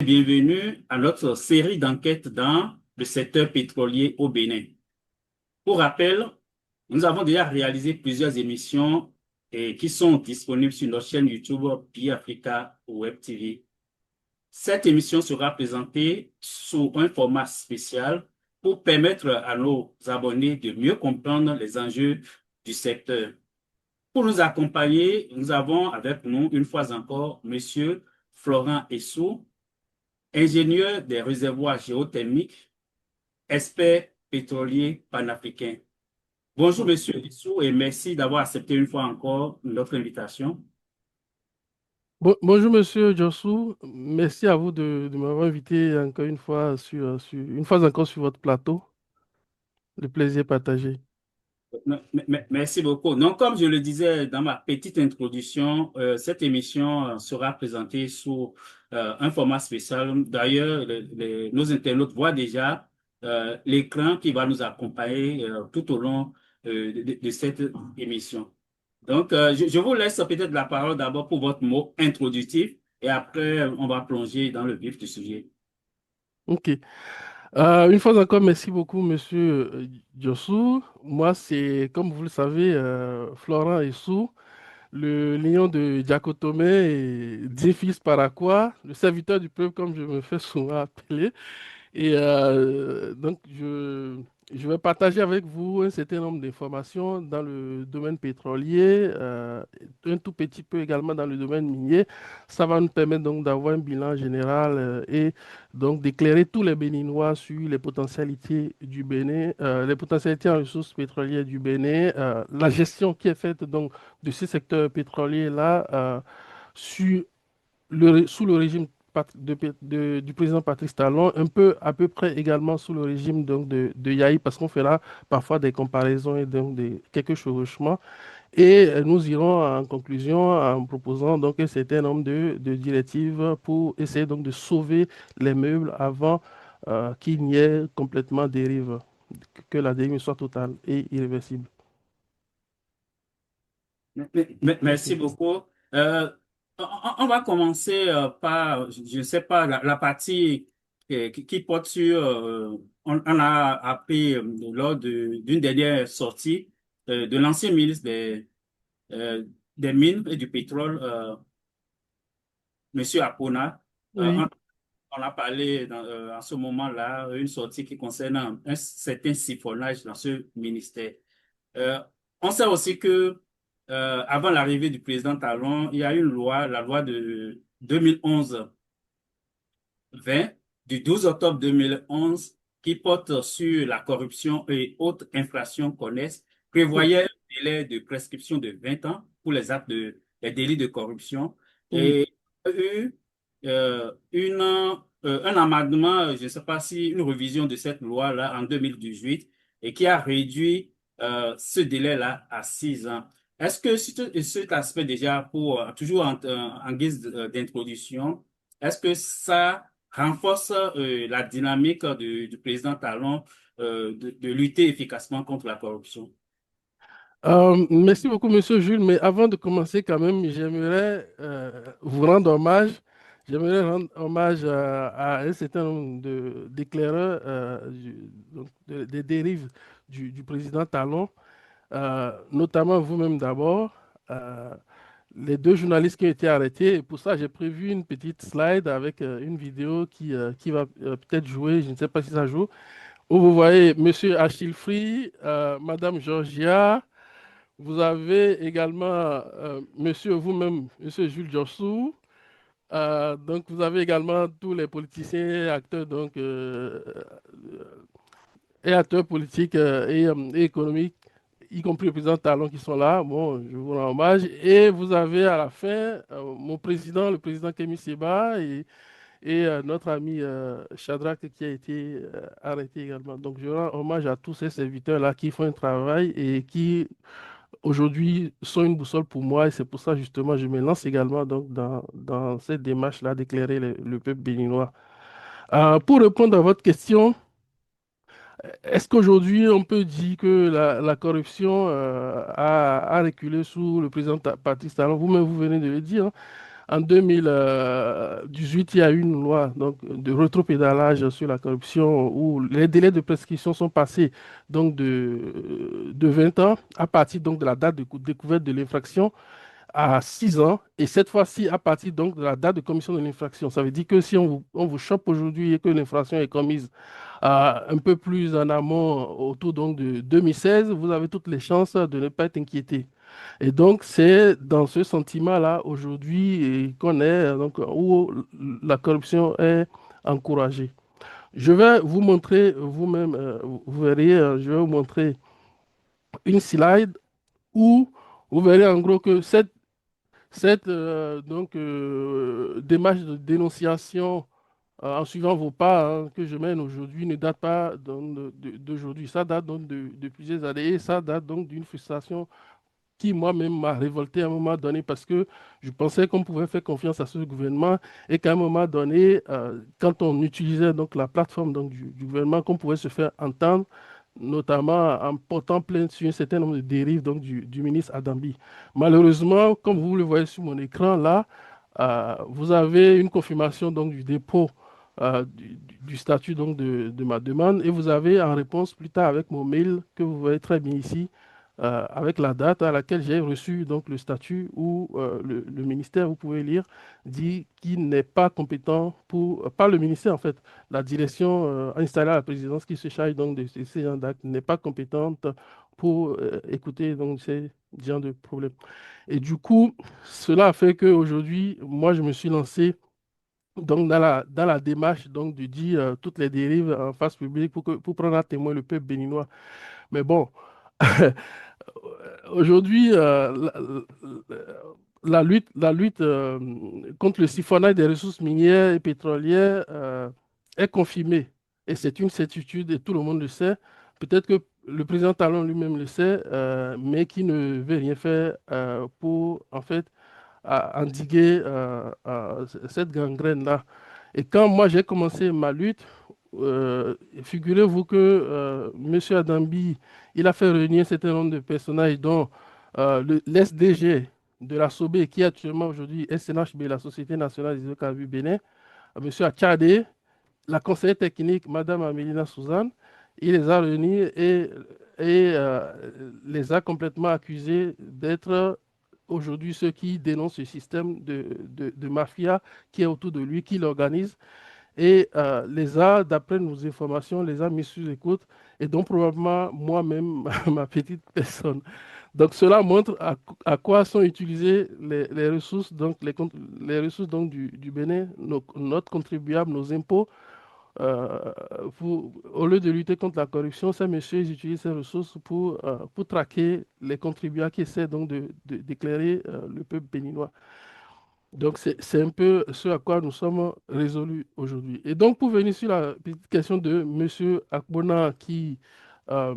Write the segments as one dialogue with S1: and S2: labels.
S1: Bienvenue à notre série d'enquêtes dans le secteur pétrolier au Bénin. Pour rappel, nous avons déjà réalisé plusieurs émissions qui sont disponibles sur notre chaîne YouTube Bi-Africa Web TV. Cette émission sera présentée sous un format spécial pour permettre à nos abonnés de mieux comprendre les enjeux du secteur. Pour nous accompagner, nous avons avec nous une fois encore Monsieur Florent Essou, ingénieur des réservoirs géothermiques, expert pétrolier panafricain. Bonjour, Monsieur Issou, et merci d'avoir accepté une fois encore notre invitation.
S2: Bonjour Monsieur Jossou, merci à vous de m'avoir invité encore une fois une fois encore sur votre plateau. Le plaisir est partagé.
S1: Merci beaucoup. Donc, comme je le disais dans ma petite introduction, cette émission sera présentée sous un format spécial. D'ailleurs, nos internautes voient déjà l'écran qui va nous accompagner tout au long de cette émission. Donc, je vous laisse peut-être la parole d'abord pour votre mot introductif et après, on va plonger dans le vif du sujet.
S2: Ok. Une fois encore, merci beaucoup Monsieur Jossou. Moi, c'est, comme vous le savez, Florent Essou, le lion de Diakotomé et Diéfils Paraquat, le serviteur du peuple, comme je me fais souvent appeler. Je vais partager avec vous un certain nombre d'informations dans le domaine pétrolier, un tout petit peu également dans le domaine minier. Ça va nous permettre donc d'avoir un bilan général et donc d'éclairer tous les Béninois sur les potentialités du Bénin, les potentialités en ressources pétrolières du Bénin, la gestion qui est faite donc de ces secteurs pétroliers-là sur sous le régime du président Patrice Talon, un peu à peu près également sous le régime donc, de Yahi, parce qu'on fera parfois des comparaisons et donc quelques chevauchements. Et nous irons en conclusion en proposant donc un certain nombre de directives pour essayer donc de sauver les meubles avant qu'il n'y ait complètement dérive, que la dérive soit totale et irréversible.
S1: Merci
S2: Ok.
S1: beaucoup. On va commencer par, je ne sais pas, la partie qui porte sur, on a appris lors d'une dernière sortie de l'ancien ministre euh, des Mines et du Pétrole, Monsieur Apona. Euh,
S2: Oui.
S1: on, on a parlé en ce moment-là, une sortie qui concerne un certain siphonnage dans ce ministère. Euh, on sait aussi que avant l'arrivée du président Talon, il y a une loi, la loi de 2011-20 du 12 octobre 2011 qui porte sur la corruption et autres infractions connexes, prévoyait un délai de prescription de 20 ans pour les délits de corruption
S2: Oui.
S1: et il y a eu un amendement, je ne sais pas si une révision de cette loi-là en 2018 et qui a réduit ce délai-là à 6 ans. Est-ce que cet aspect déjà, toujours en guise d'introduction, est-ce que ça renforce la dynamique du président Talon de lutter efficacement contre la corruption?
S2: Merci beaucoup, Monsieur Jules. Mais avant de commencer, quand même, j'aimerais vous rendre hommage. J'aimerais rendre hommage à un certain nombre d'éclaireurs des dérives du président Talon, notamment vous-même d'abord, euh, les deux journalistes qui ont été arrêtés. Et pour ça, j'ai prévu une petite slide avec une vidéo qui va peut-être jouer, je ne sais pas si ça joue, où vous voyez Monsieur Achille Free, Madame Georgia. Vous avez également monsieur vous-même, monsieur Jules Jossou. Donc, vous avez également tous les politiciens, acteurs et acteurs politiques et économiques, y compris le président Talon qui sont là. Bon, je vous rends hommage. Et vous avez à la fin mon président, le président Kémy Séba et notre ami Shadrach qui a été arrêté également. Donc, je rends hommage à tous ces serviteurs-là qui font un travail et qui aujourd'hui sont une boussole pour moi et c'est pour ça justement je me lance également donc dans cette démarche-là d'éclairer le peuple béninois. Pour répondre à votre question, est-ce qu'aujourd'hui on peut dire que la corruption a reculé sous le président Patrice Talon? Vous-même vous venez de le dire, hein. En 2018, il y a eu une loi donc, de rétropédalage sur la corruption où les délais de prescription sont passés donc, de 20 ans à partir donc, de la date de découverte de l'infraction à 6 ans, et cette fois-ci à partir donc de la date de commission de l'infraction. Ça veut dire que si on vous chope aujourd'hui et que l'infraction est commise un peu plus en amont, autour donc de 2016, vous avez toutes les chances de ne pas être inquiété. Et donc, c'est dans ce sentiment-là aujourd'hui qu'on est, donc, où la corruption est encouragée. Je vais vous montrer vous-même, vous verrez, je vais vous montrer une slide où vous verrez en gros que cette démarche de dénonciation en suivant vos pas que je mène aujourd'hui ne date pas d'aujourd'hui. Ça date donc de plusieurs années et ça date donc d'une frustration qui moi-même m'a révolté à un moment donné parce que je pensais qu'on pouvait faire confiance à ce gouvernement et qu'à un moment donné, quand on utilisait donc la plateforme donc, du gouvernement, qu'on pouvait se faire entendre, notamment en portant plainte sur un certain nombre de dérives donc, du ministre Adambi. Malheureusement, comme vous le voyez sur mon écran là, vous avez une confirmation donc, du dépôt du statut donc, de ma demande et vous avez en réponse plus tard avec mon mail que vous voyez très bien ici avec la date à laquelle j'ai reçu donc le statut où le ministère, vous pouvez lire, dit qu'il n'est pas compétent pour, pas le ministère en fait, la direction installée à la présidence qui se charge donc de ces genres d'actes n'est pas compétente pour écouter donc ces genres de problèmes. Et du coup, cela a fait qu'aujourd'hui, moi, je me suis lancé donc dans la démarche donc de dire toutes les dérives en face publique pour prendre à témoin le peuple béninois. Mais bon, aujourd'hui, la lutte contre le siphonnage des ressources minières et pétrolières est confirmée. Et c'est une certitude et tout le monde le sait. Peut-être que le président Talon lui-même le sait, mais qui ne veut rien faire pour, en fait, endiguer cette gangrène-là. Et quand moi j'ai commencé ma lutte, figurez-vous que M. Adambi, il a fait réunir un certain nombre de personnages, dont l'SDG de la SOBE, qui est actuellement aujourd'hui SNHB, la Société nationale des hydrocarbures Bénin, M. Achade, la conseillère technique, Mme Amélina Suzanne. Il les a réunis et les a complètement accusés d'être aujourd'hui ceux qui dénoncent ce système de mafia qui est autour de lui, qui l'organise et les a, d'après nos informations, les a mis sous écoute et donc probablement moi-même, ma petite personne. Donc cela montre à quoi sont utilisées les ressources, donc les ressources donc du Bénin, notre contribuable, nos impôts. euh, Au lieu de lutter contre la corruption, ces messieurs ils utilisent ces ressources pour traquer les contribuables qui essaient donc d'éclairer le peuple béninois. Donc, c'est un peu ce à quoi nous sommes résolus aujourd'hui. Et donc, pour venir sur la petite question de M. Akbona qui euh,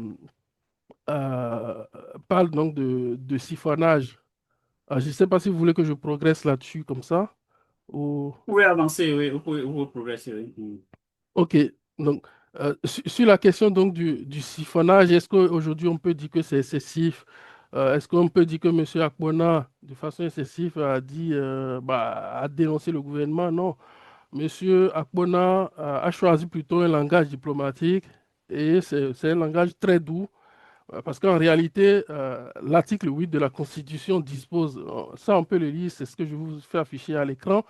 S2: euh, parle donc de siphonnage, je ne sais pas si vous voulez que je progresse là-dessus comme ça. Ou...
S1: Vous pouvez avancer, oui, vous pouvez progresser. Oui.
S2: OK. Donc, sur la question donc du siphonnage, est-ce qu'aujourd'hui on peut dire que c'est excessif? Est-ce qu'on peut dire que M. Akbona, de façon excessive, a dit, a dénoncé le gouvernement? Non. Monsieur Akpona a choisi plutôt un langage diplomatique et c'est un langage très doux parce qu'en réalité, l'article 8 de la Constitution dispose, ça on peut le lire, c'est ce que je vous fais afficher à l'écran,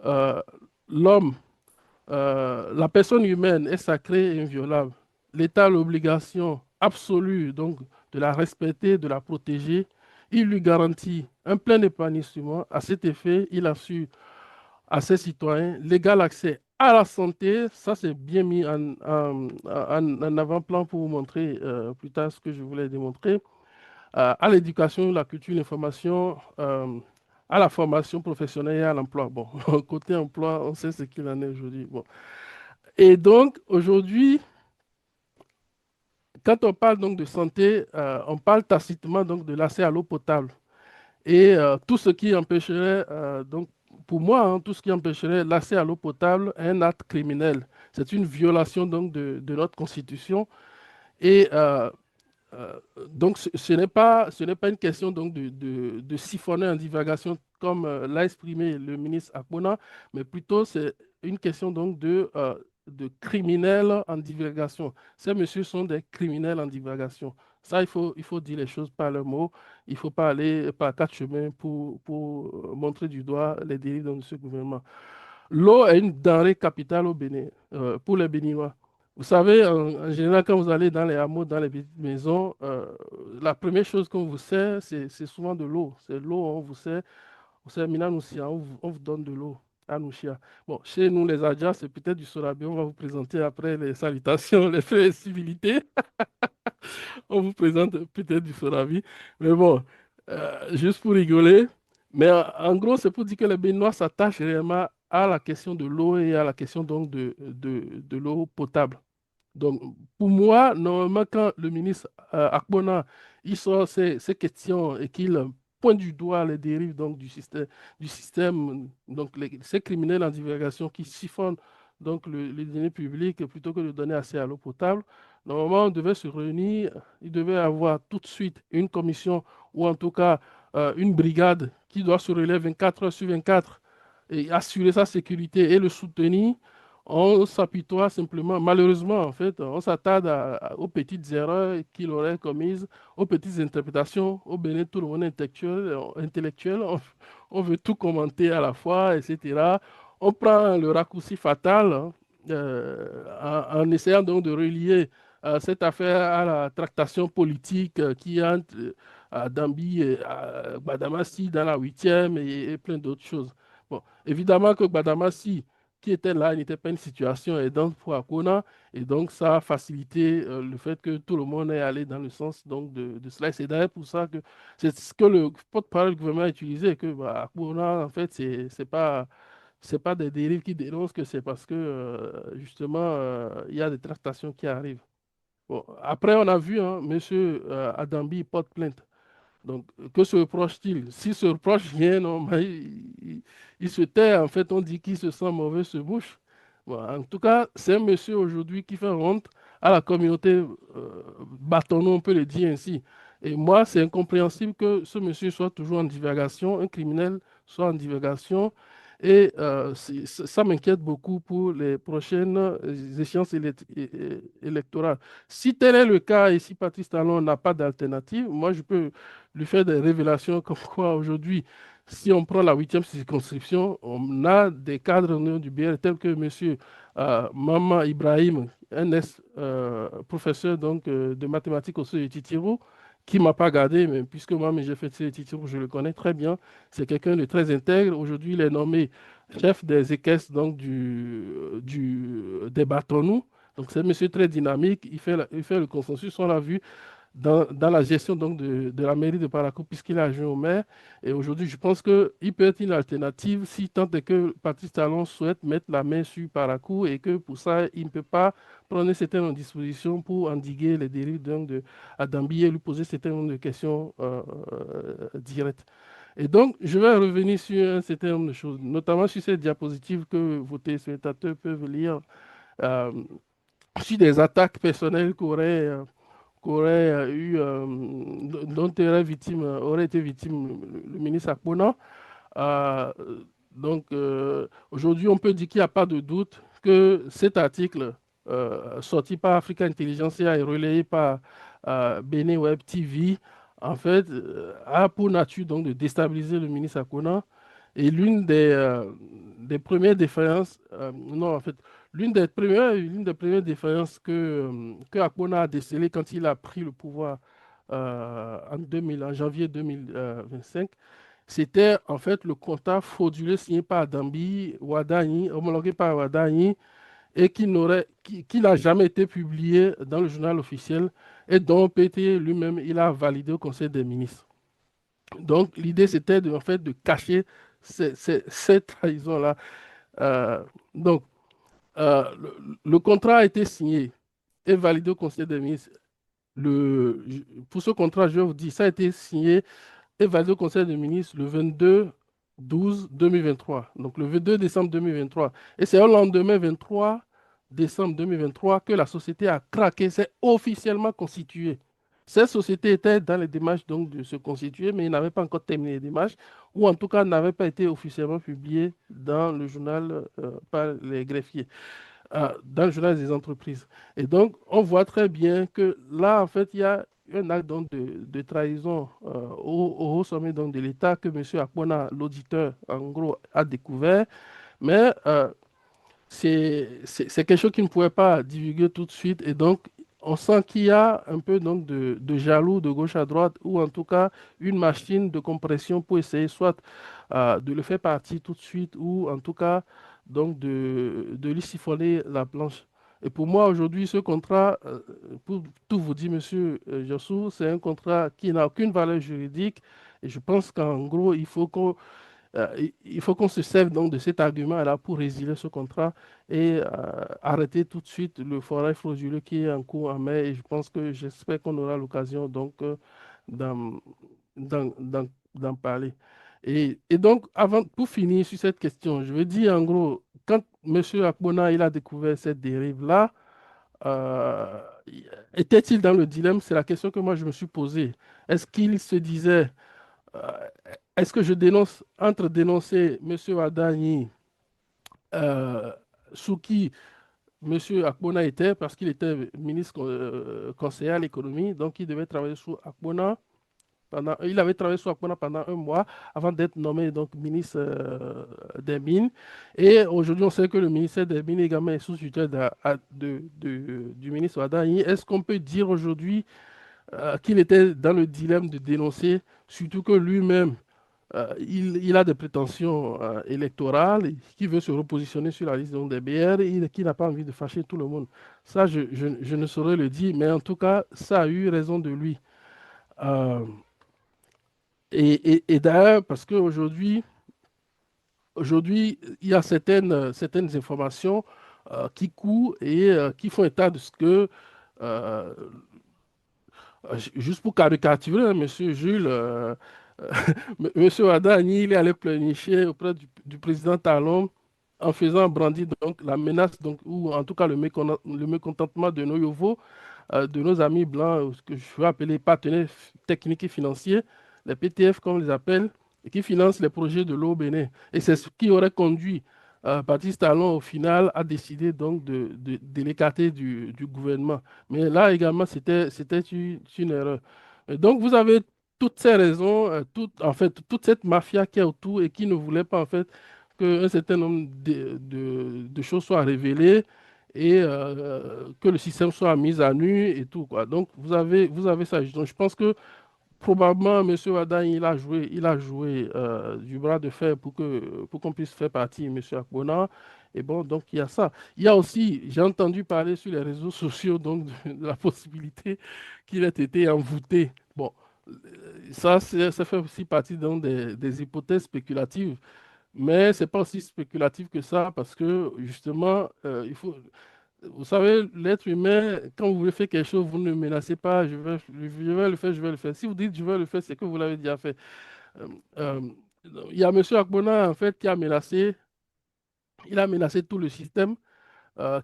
S2: euh, l'homme, la personne humaine est sacrée et inviolable. L'État a l'obligation absolue donc de la respecter, de la protéger. Il lui garantit un plein épanouissement. À cet effet, il assure à ses citoyens l'égal accès à la santé. Ça, c'est bien mis en avant-plan pour vous montrer plus tard ce que je voulais démontrer. À l'éducation, la culture, l'information, à la formation professionnelle et à l'emploi. Bon, côté emploi, on sait ce qu'il en est aujourd'hui. Bon. Et donc, aujourd'hui, quand on parle donc de santé, on parle tacitement donc de l'accès à l'eau potable. Et tout ce qui empêcherait, donc pour moi, tout ce qui empêcherait l'accès à l'eau potable est un acte criminel. C'est une violation donc de notre constitution. Et donc ce n'est pas une question donc de siphonner en divagation comme l'a exprimé le ministre Akpona, mais plutôt c'est une question donc de criminels en divulgation. Ces messieurs sont des criminels en divulgation. Ça, il faut dire les choses par leurs mots. Il ne faut pas aller par quatre chemins pour montrer du doigt les dérives de ce gouvernement. L'eau est une denrée capitale au Bénin, pour les Béninois. Vous savez, en général, quand vous allez dans les hameaux, dans les petites maisons, la première chose qu'on vous sert, c'est souvent de l'eau. C'est l'eau, on vous sert Mina Noussia, on vous donne de l'eau à Nouchia. Bon, chez nous, les Adjas, c'est peut-être du Sorabi. On va vous présenter après les salutations, les civilités. On vous présente peut-être du Sorabi. Mais bon, juste pour rigoler. Mais en gros, c'est pour dire que les Béninois s'attachent réellement à la question de l'eau et à la question donc de l'eau potable. Donc, pour moi, normalement, quand le ministre Akpona il sort ces questions et qu'il pointe du doigt les dérives donc, du système donc ces criminels en divulgation qui siphonnent donc les données publiques plutôt que de donner accès à l'eau potable, normalement, on devait se réunir, il devait avoir tout de suite une commission ou en tout cas une brigade qui doit se relayer 24 heures sur 24 et assurer sa sécurité et le soutenir. On s'apitoie simplement, malheureusement, en fait, on s'attarde aux petites erreurs qu'il aurait commises, aux petites interprétations. Au Bénin, tout le monde est intellectuel, on veut tout commenter à la fois, etc. On prend le raccourci fatal hein, en essayant donc de relier cette affaire à la tractation politique qui entre Dambi et Gbadamassi dans la huitième et plein d'autres choses. Bon, évidemment que Gbadamassi, qui était là, il n'était pas une situation aidante pour Akona, et donc ça a facilité le fait que tout le monde est allé dans le sens donc, de cela. C'est d'ailleurs pour ça que c'est ce que le porte-parole du gouvernement a utilisé, que bah, Akona, en fait, c'est pas des dérives qui dénoncent, que c'est parce que justement, il y a des tractations qui arrivent. Bon, après, on a vu, hein, monsieur Adambi porte plainte. Donc, que se reproche-t-il? S'il se reproche rien, non, mais il se tait. En fait, on dit qu'il se sent mauvais, se bouche. Bon, en tout cas, c'est un monsieur aujourd'hui qui fait honte à la communauté bâtonnons, on peut le dire ainsi. Et moi, c'est incompréhensible que ce monsieur soit toujours en divagation, un criminel soit en divagation. Et ça m'inquiète beaucoup pour les prochaines échéances électorales. Si tel est le cas et si Patrice Talon n'a pas d'alternative, moi, je peux lui faire des révélations comme quoi aujourd'hui, si on prend la huitième circonscription, on a des cadres au niveau du BR tels que M. Mama Ibrahim, un ex-professeur de mathématiques au CEU de Titirou, qui ne m'a pas gardé, mais puisque moi, j'ai fait CEU de Titirou, je le connais très bien. C'est quelqu'un de très intègre. Aujourd'hui, il est nommé chef des équestres donc, des bâtonnous. Donc, c'est un monsieur très dynamique. Il fait le consensus, on l'a vu dans la gestion donc, de la mairie de Parakou, puisqu'il a joué au maire. Et aujourd'hui, je pense qu'il peut être une alternative si tant est que Patrice Talon souhaite mettre la main sur Parakou et que pour ça, il ne peut pas prendre certaines dispositions pour endiguer les dérives de Adambi et lui poser certaines de questions directes. Et donc, je vais revenir sur un certain nombre de choses, notamment sur cette diapositive que vos téléspectateurs peuvent lire, euh, sur des attaques personnelles qu'aurait dont aurait été victime le ministre Akpona. Euh, Aujourd'hui, on peut dire qu'il n'y a pas de doute que cet article sorti par Africa Intelligentsia et relayé par Bénin Web TV, en fait, a pour nature donc, de déstabiliser le ministre Akpona. Et des premières défaillances, non, en fait, l'une des premières défaillances que Akpona a décelées quand il a pris le pouvoir en janvier 2025, c'était en fait le contrat frauduleux signé par Dambi, Wadani, homologué par Wadani, et qui n'a jamais été publié dans le journal officiel et dont PT lui-même il a validé au Conseil des ministres. Donc l'idée c'était en fait de cacher cette trahison-là. Euh, donc le contrat a été signé et validé au Conseil des ministres. Pour ce contrat, je vous dis, ça a été signé et validé au Conseil des ministres le 22/12/2023. Donc le 22 décembre 2023. Et c'est au lendemain 23 décembre 2023 que la société a craqué, s'est officiellement constituée. Ces sociétés étaient dans les démarches donc, de se constituer, mais ils n'avaient pas encore terminé les démarches, ou en tout cas n'avaient pas été officiellement publiées dans le journal par les greffiers, dans le journal des entreprises. Et donc, on voit très bien que là, en fait, il y a un acte donc, de trahison au haut sommet donc, de l'État que M. Akpona, l'auditeur, en gros, a découvert. Mais c'est quelque chose qui ne pouvait pas divulguer tout de suite. Et donc, on sent qu'il y a un peu donc, de jaloux de gauche à droite, ou en tout cas une machine de compression pour essayer soit de le faire partir tout de suite, ou en tout cas donc de lui siphonner la planche. Et pour moi, aujourd'hui, ce contrat, pour tout vous dire, monsieur Jossou, c'est un contrat qui n'a aucune valeur juridique. Et je pense qu'en gros, il faut qu'on se serve donc de cet argument-là pour résilier ce contrat et arrêter tout de suite le forage frauduleux qui est en cours en mai. Et je pense que j'espère qu'on aura l'occasion donc d'en d'en parler. Et donc, pour finir sur cette question, je veux dire en gros, quand M. Akpona il a découvert cette dérive-là, euh, était-il dans le dilemme? C'est la question que moi je me suis posée. Est-ce qu'il se disait euh, est-ce que je dénonce, entre dénoncer M. Adani, euh, sous qui M. Akpona était, parce qu'il était ministre conseiller à l'économie, donc il devait travailler sous Akpona. Il avait travaillé sous Akpona pendant un mois avant d'être nommé donc, ministre des Mines. Et aujourd'hui, on sait que le ministère des Mines également est sous tutelle du ministre Adani. Est-ce qu'on peut dire aujourd'hui qu'il était dans le dilemme de dénoncer, surtout que lui-même il a des prétentions électorales, qui veut se repositionner sur la liste donc, des BR et qui n'a pas envie de fâcher tout le monde. Ça, je ne saurais le dire, mais en tout cas, ça a eu raison de lui. Euh, et d'ailleurs, parce qu'aujourd'hui, il y a certaines informations qui courent et qui font état de ce que, euh, juste pour caricaturer, hein, Monsieur Jules, Monsieur Adani, il est allé pleurnicher auprès du président Talon en faisant brandir donc la menace, donc, ou en tout cas le mécontentement de nos Yovo, de nos amis blancs, ce que je vais appeler partenaires techniques et financiers, les PTF comme on les appelle, et qui financent les projets de l'eau au Bénin. Et c'est ce qui aurait conduit Patrice Talon au final à décider donc de l'écarter du gouvernement. Mais là également, c'était une erreur. Et donc vous avez toutes ces raisons, en fait, toute cette mafia qui est autour et qui ne voulait pas en fait qu'un certain nombre de choses soient révélées et que le système soit mis à nu et tout, quoi. Donc, vous avez ça. Donc, je pense que probablement, M. Wadan, il a joué du bras de fer pour qu'on puisse faire partie M. Akpona. Et bon, donc, il y a ça. Il y a aussi, j'ai entendu parler sur les réseaux sociaux donc, de la possibilité qu'il ait été envoûté. Bon, ça fait aussi partie donc, des hypothèses spéculatives. Mais c'est pas aussi spéculatif que ça parce que justement, vous savez, l'être humain, quand vous voulez faire quelque chose, vous ne menacez pas, je vais le faire, je vais le faire. Si vous dites je vais le faire, c'est que vous l'avez déjà fait. Euh, euh, il y a M. Akbona, en fait, qui a menacé, il a menacé tout le système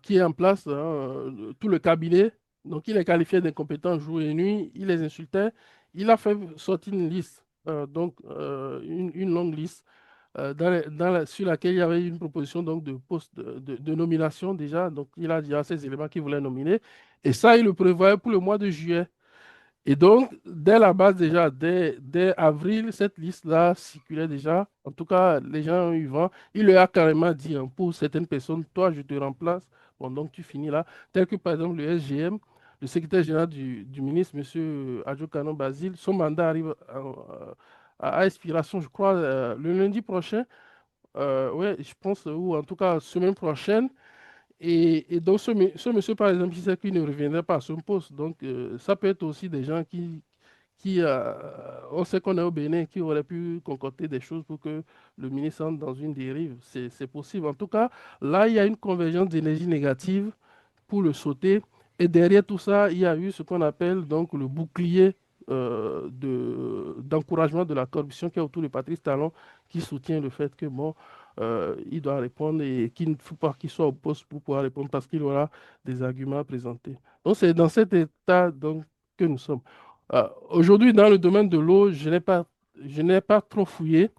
S2: qui est en place, hein, tout le cabinet. Donc, il est qualifié d'incompétent jour et nuit, il les insultait. Il a fait sortir une liste, donc une longue liste sur laquelle il y avait une proposition donc, de poste de nomination déjà. Donc, il a déjà ces éléments qu'il voulait nominer. Et ça, il le prévoyait pour le mois de juillet. Et donc, dès la base déjà, dès avril, cette liste-là circulait déjà. En tout cas, les gens ont eu vent. Il leur a carrément dit, hein, pour certaines personnes, toi, je te remplace. Bon, donc tu finis là. Tel que par exemple le SGM, le secrétaire général du ministre, M. Adjo Canon Basile, son mandat arrive à expiration, je crois, le lundi prochain. Ouais, je pense, ou en tout cas, semaine prochaine. Et donc, ce monsieur, par exemple, il sait qu'il ne reviendrait pas à son poste. Donc, ça peut être aussi des gens on sait qu'on est au Bénin, qui auraient pu concocter des choses pour que le ministre entre dans une dérive. C'est possible. En tout cas, là, il y a une convergence d'énergie négative pour le sauter. Et derrière tout ça, il y a eu ce qu'on appelle donc le bouclier d'encouragement de la corruption qui est autour de Patrice Talon, qui soutient le fait que bon, il doit répondre et qu'il ne faut pas qu'il soit au poste pour pouvoir répondre parce qu'il aura des arguments à présenter. Donc c'est dans cet état donc, que nous sommes. Aujourd'hui, dans le domaine de l'eau, je n'ai pas trop fouillé.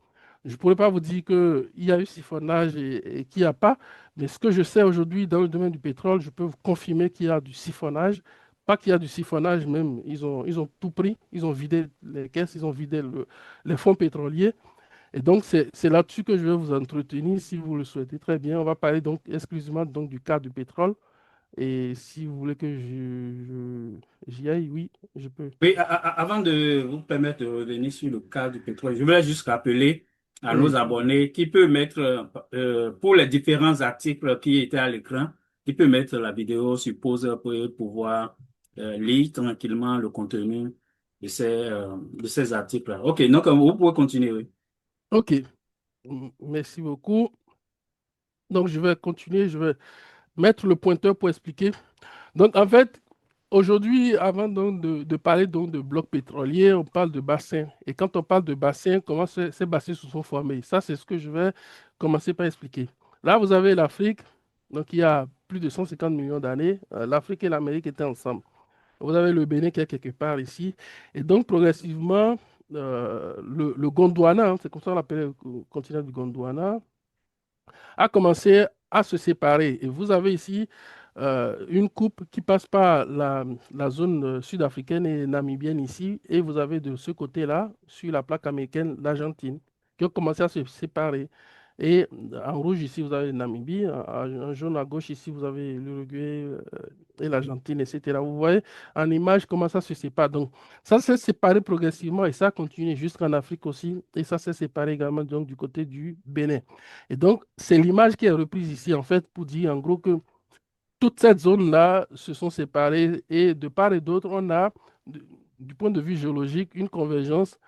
S2: Je ne pourrais pas vous dire qu'il y a eu siphonnage et qu'il n'y a pas, mais ce que je sais aujourd'hui dans le domaine du pétrole, je peux vous confirmer qu'il y a du siphonnage. Pas qu'il y a du siphonnage, même, ils ont tout pris, ils ont vidé les caisses, ils ont vidé les fonds pétroliers. Et donc, c'est là-dessus que je vais vous entretenir, si vous le souhaitez. Très bien, on va parler donc exclusivement donc, du cas du pétrole. Et si vous voulez que j'y aille, oui, je peux.
S1: Oui, avant de vous permettre de revenir sur le cas du pétrole, je voulais juste rappeler à nos
S2: Oui,
S1: abonnés qui peut mettre, pour les différents articles qui étaient à l'écran, qui peut mettre la vidéo sur pause pour pouvoir lire tranquillement le contenu de ces articles-là. OK, donc vous pouvez continuer, oui.
S2: ok. Merci beaucoup. Donc, je vais continuer, je vais mettre le pointeur pour expliquer. Donc, en fait, aujourd'hui, avant donc de parler donc de blocs pétroliers, on parle de bassins. Et quand on parle de bassins, comment ces bassins se sont formés? Ça, c'est ce que je vais commencer par expliquer. Là, vous avez l'Afrique, donc il y a plus de 150 millions d'années, l'Afrique et l'Amérique étaient ensemble. Vous avez le Bénin qui est quelque part ici. Et donc, progressivement, le Gondwana, hein, c'est comme ça qu'on appelle le continent du Gondwana, a commencé à se séparer. Et vous avez ici une coupe qui passe par la zone sud-africaine et namibienne ici, et vous avez de ce côté-là, sur la plaque américaine, l'Argentine, qui ont commencé à se séparer. Et en rouge ici, vous avez la Namibie, en jaune à gauche ici, vous avez l'Uruguay et l'Argentine, etc. Vous voyez en image comment ça se sépare. Donc, ça s'est séparé progressivement et ça a continué jusqu'en Afrique aussi, et ça s'est séparé également donc, du côté du Bénin. Et donc, c'est l'image qui est reprise ici, en fait, pour dire en gros que toute cette zone-là se sont séparées et de part et d'autre, on a, du point de vue géologique, une convergence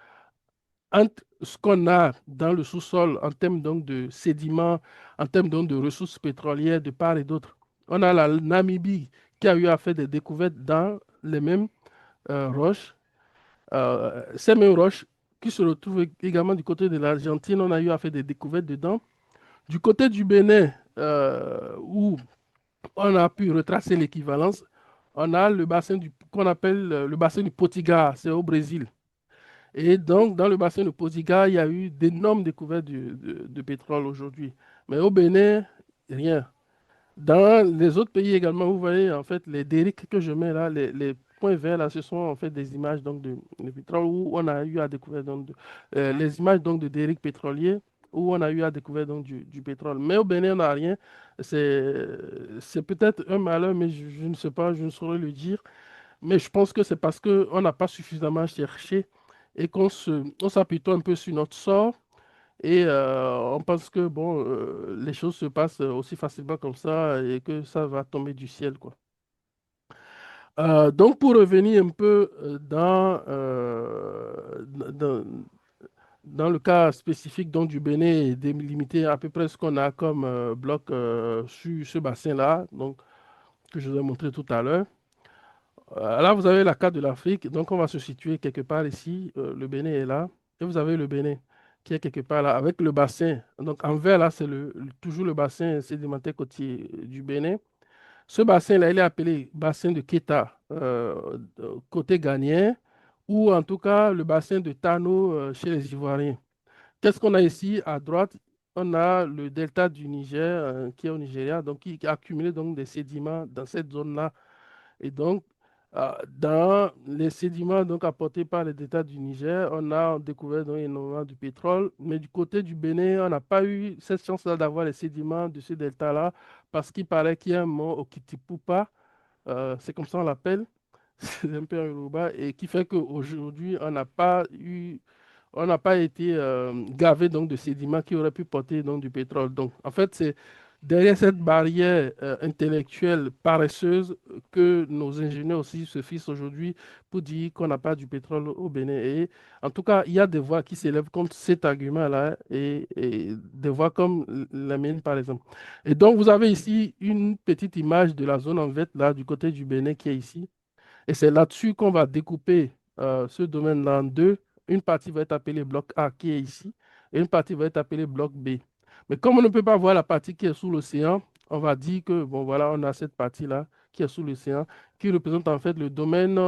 S2: entre ce qu'on a dans le sous-sol en termes donc de sédiments, en termes donc de ressources pétrolières de part et d'autre. On a la Namibie qui a eu à faire des découvertes dans les mêmes roches. Ces mêmes roches qui se retrouvent également du côté de l'Argentine, on a eu à faire des découvertes dedans. Du côté du Bénin, où on a pu retracer l'équivalence, on a le bassin qu'on appelle le bassin du Potiga, c'est au Brésil. Et donc, dans le bassin de Potiga, il y a eu d'énormes découvertes de pétrole aujourd'hui. Mais au Bénin, rien. Dans les autres pays également, vous voyez, en fait, les dériques que je mets là, les points verts là, ce sont en fait des images donc, de pétrole où on a eu à découvrir donc, les images donc de dériques pétroliers où on a eu à découvrir donc du pétrole. Mais au Bénin, on n'a rien. C'est peut-être un malheur, mais je ne sais pas, je ne saurais le dire. Mais je pense que c'est parce qu'on n'a pas suffisamment cherché et on s'appuie un peu sur notre sort et on pense que bon, les choses se passent aussi facilement comme ça et que ça va tomber du ciel, quoi. Donc, pour revenir un peu dans le cas spécifique donc, du Bénin et délimiter à peu près ce qu'on a comme bloc sur ce bassin-là, donc, que je vous ai montré tout à l'heure. Là, vous avez la carte de l'Afrique, donc on va se situer quelque part ici. Le Bénin est là. Et vous avez le Bénin qui est quelque part là, avec le bassin. Donc en vert, là, c'est toujours le bassin sédimentaire côtier du Bénin. Ce bassin-là, il est appelé bassin de Keta, côté ghanéen, ou en tout cas le bassin de Tano chez les Ivoiriens. Qu'est-ce qu'on a ici à droite? On a le delta du Niger qui est au Nigeria, donc qui a accumulé donc, des sédiments dans cette zone-là et donc, dans les sédiments donc, apportés par les États du Niger, on a découvert donc, énormément du pétrole. Mais du côté du Bénin, on n'a pas eu cette chance-là d'avoir les sédiments de ce delta-là parce qu'il paraît qu'il y a un mont au Kitipupa, c'est comme ça on l'appelle, c'est un peu un Yoruba, et qui fait qu'aujourd'hui, on n'a pas été gavé donc, de sédiments qui auraient pu porter donc, du pétrole. Donc, en fait, c'est derrière cette barrière intellectuelle paresseuse que nos ingénieurs aussi se fixent aujourd'hui pour dire qu'on n'a pas du pétrole au Bénin. Et en tout cas, il y a des voix qui s'élèvent contre cet argument-là et des voix comme la mienne, par exemple. Et donc, vous avez ici une petite image de la zone en verte, là, du côté du Bénin qui est ici. Et c'est là-dessus qu'on va découper ce domaine-là en deux. Une partie va être appelée bloc A qui est ici et une partie va être appelée bloc B. Mais comme on ne peut pas voir la partie qui est sous l'océan, on va dire que, bon, voilà, on a cette partie-là qui est sous l'océan qui représente en fait le domaine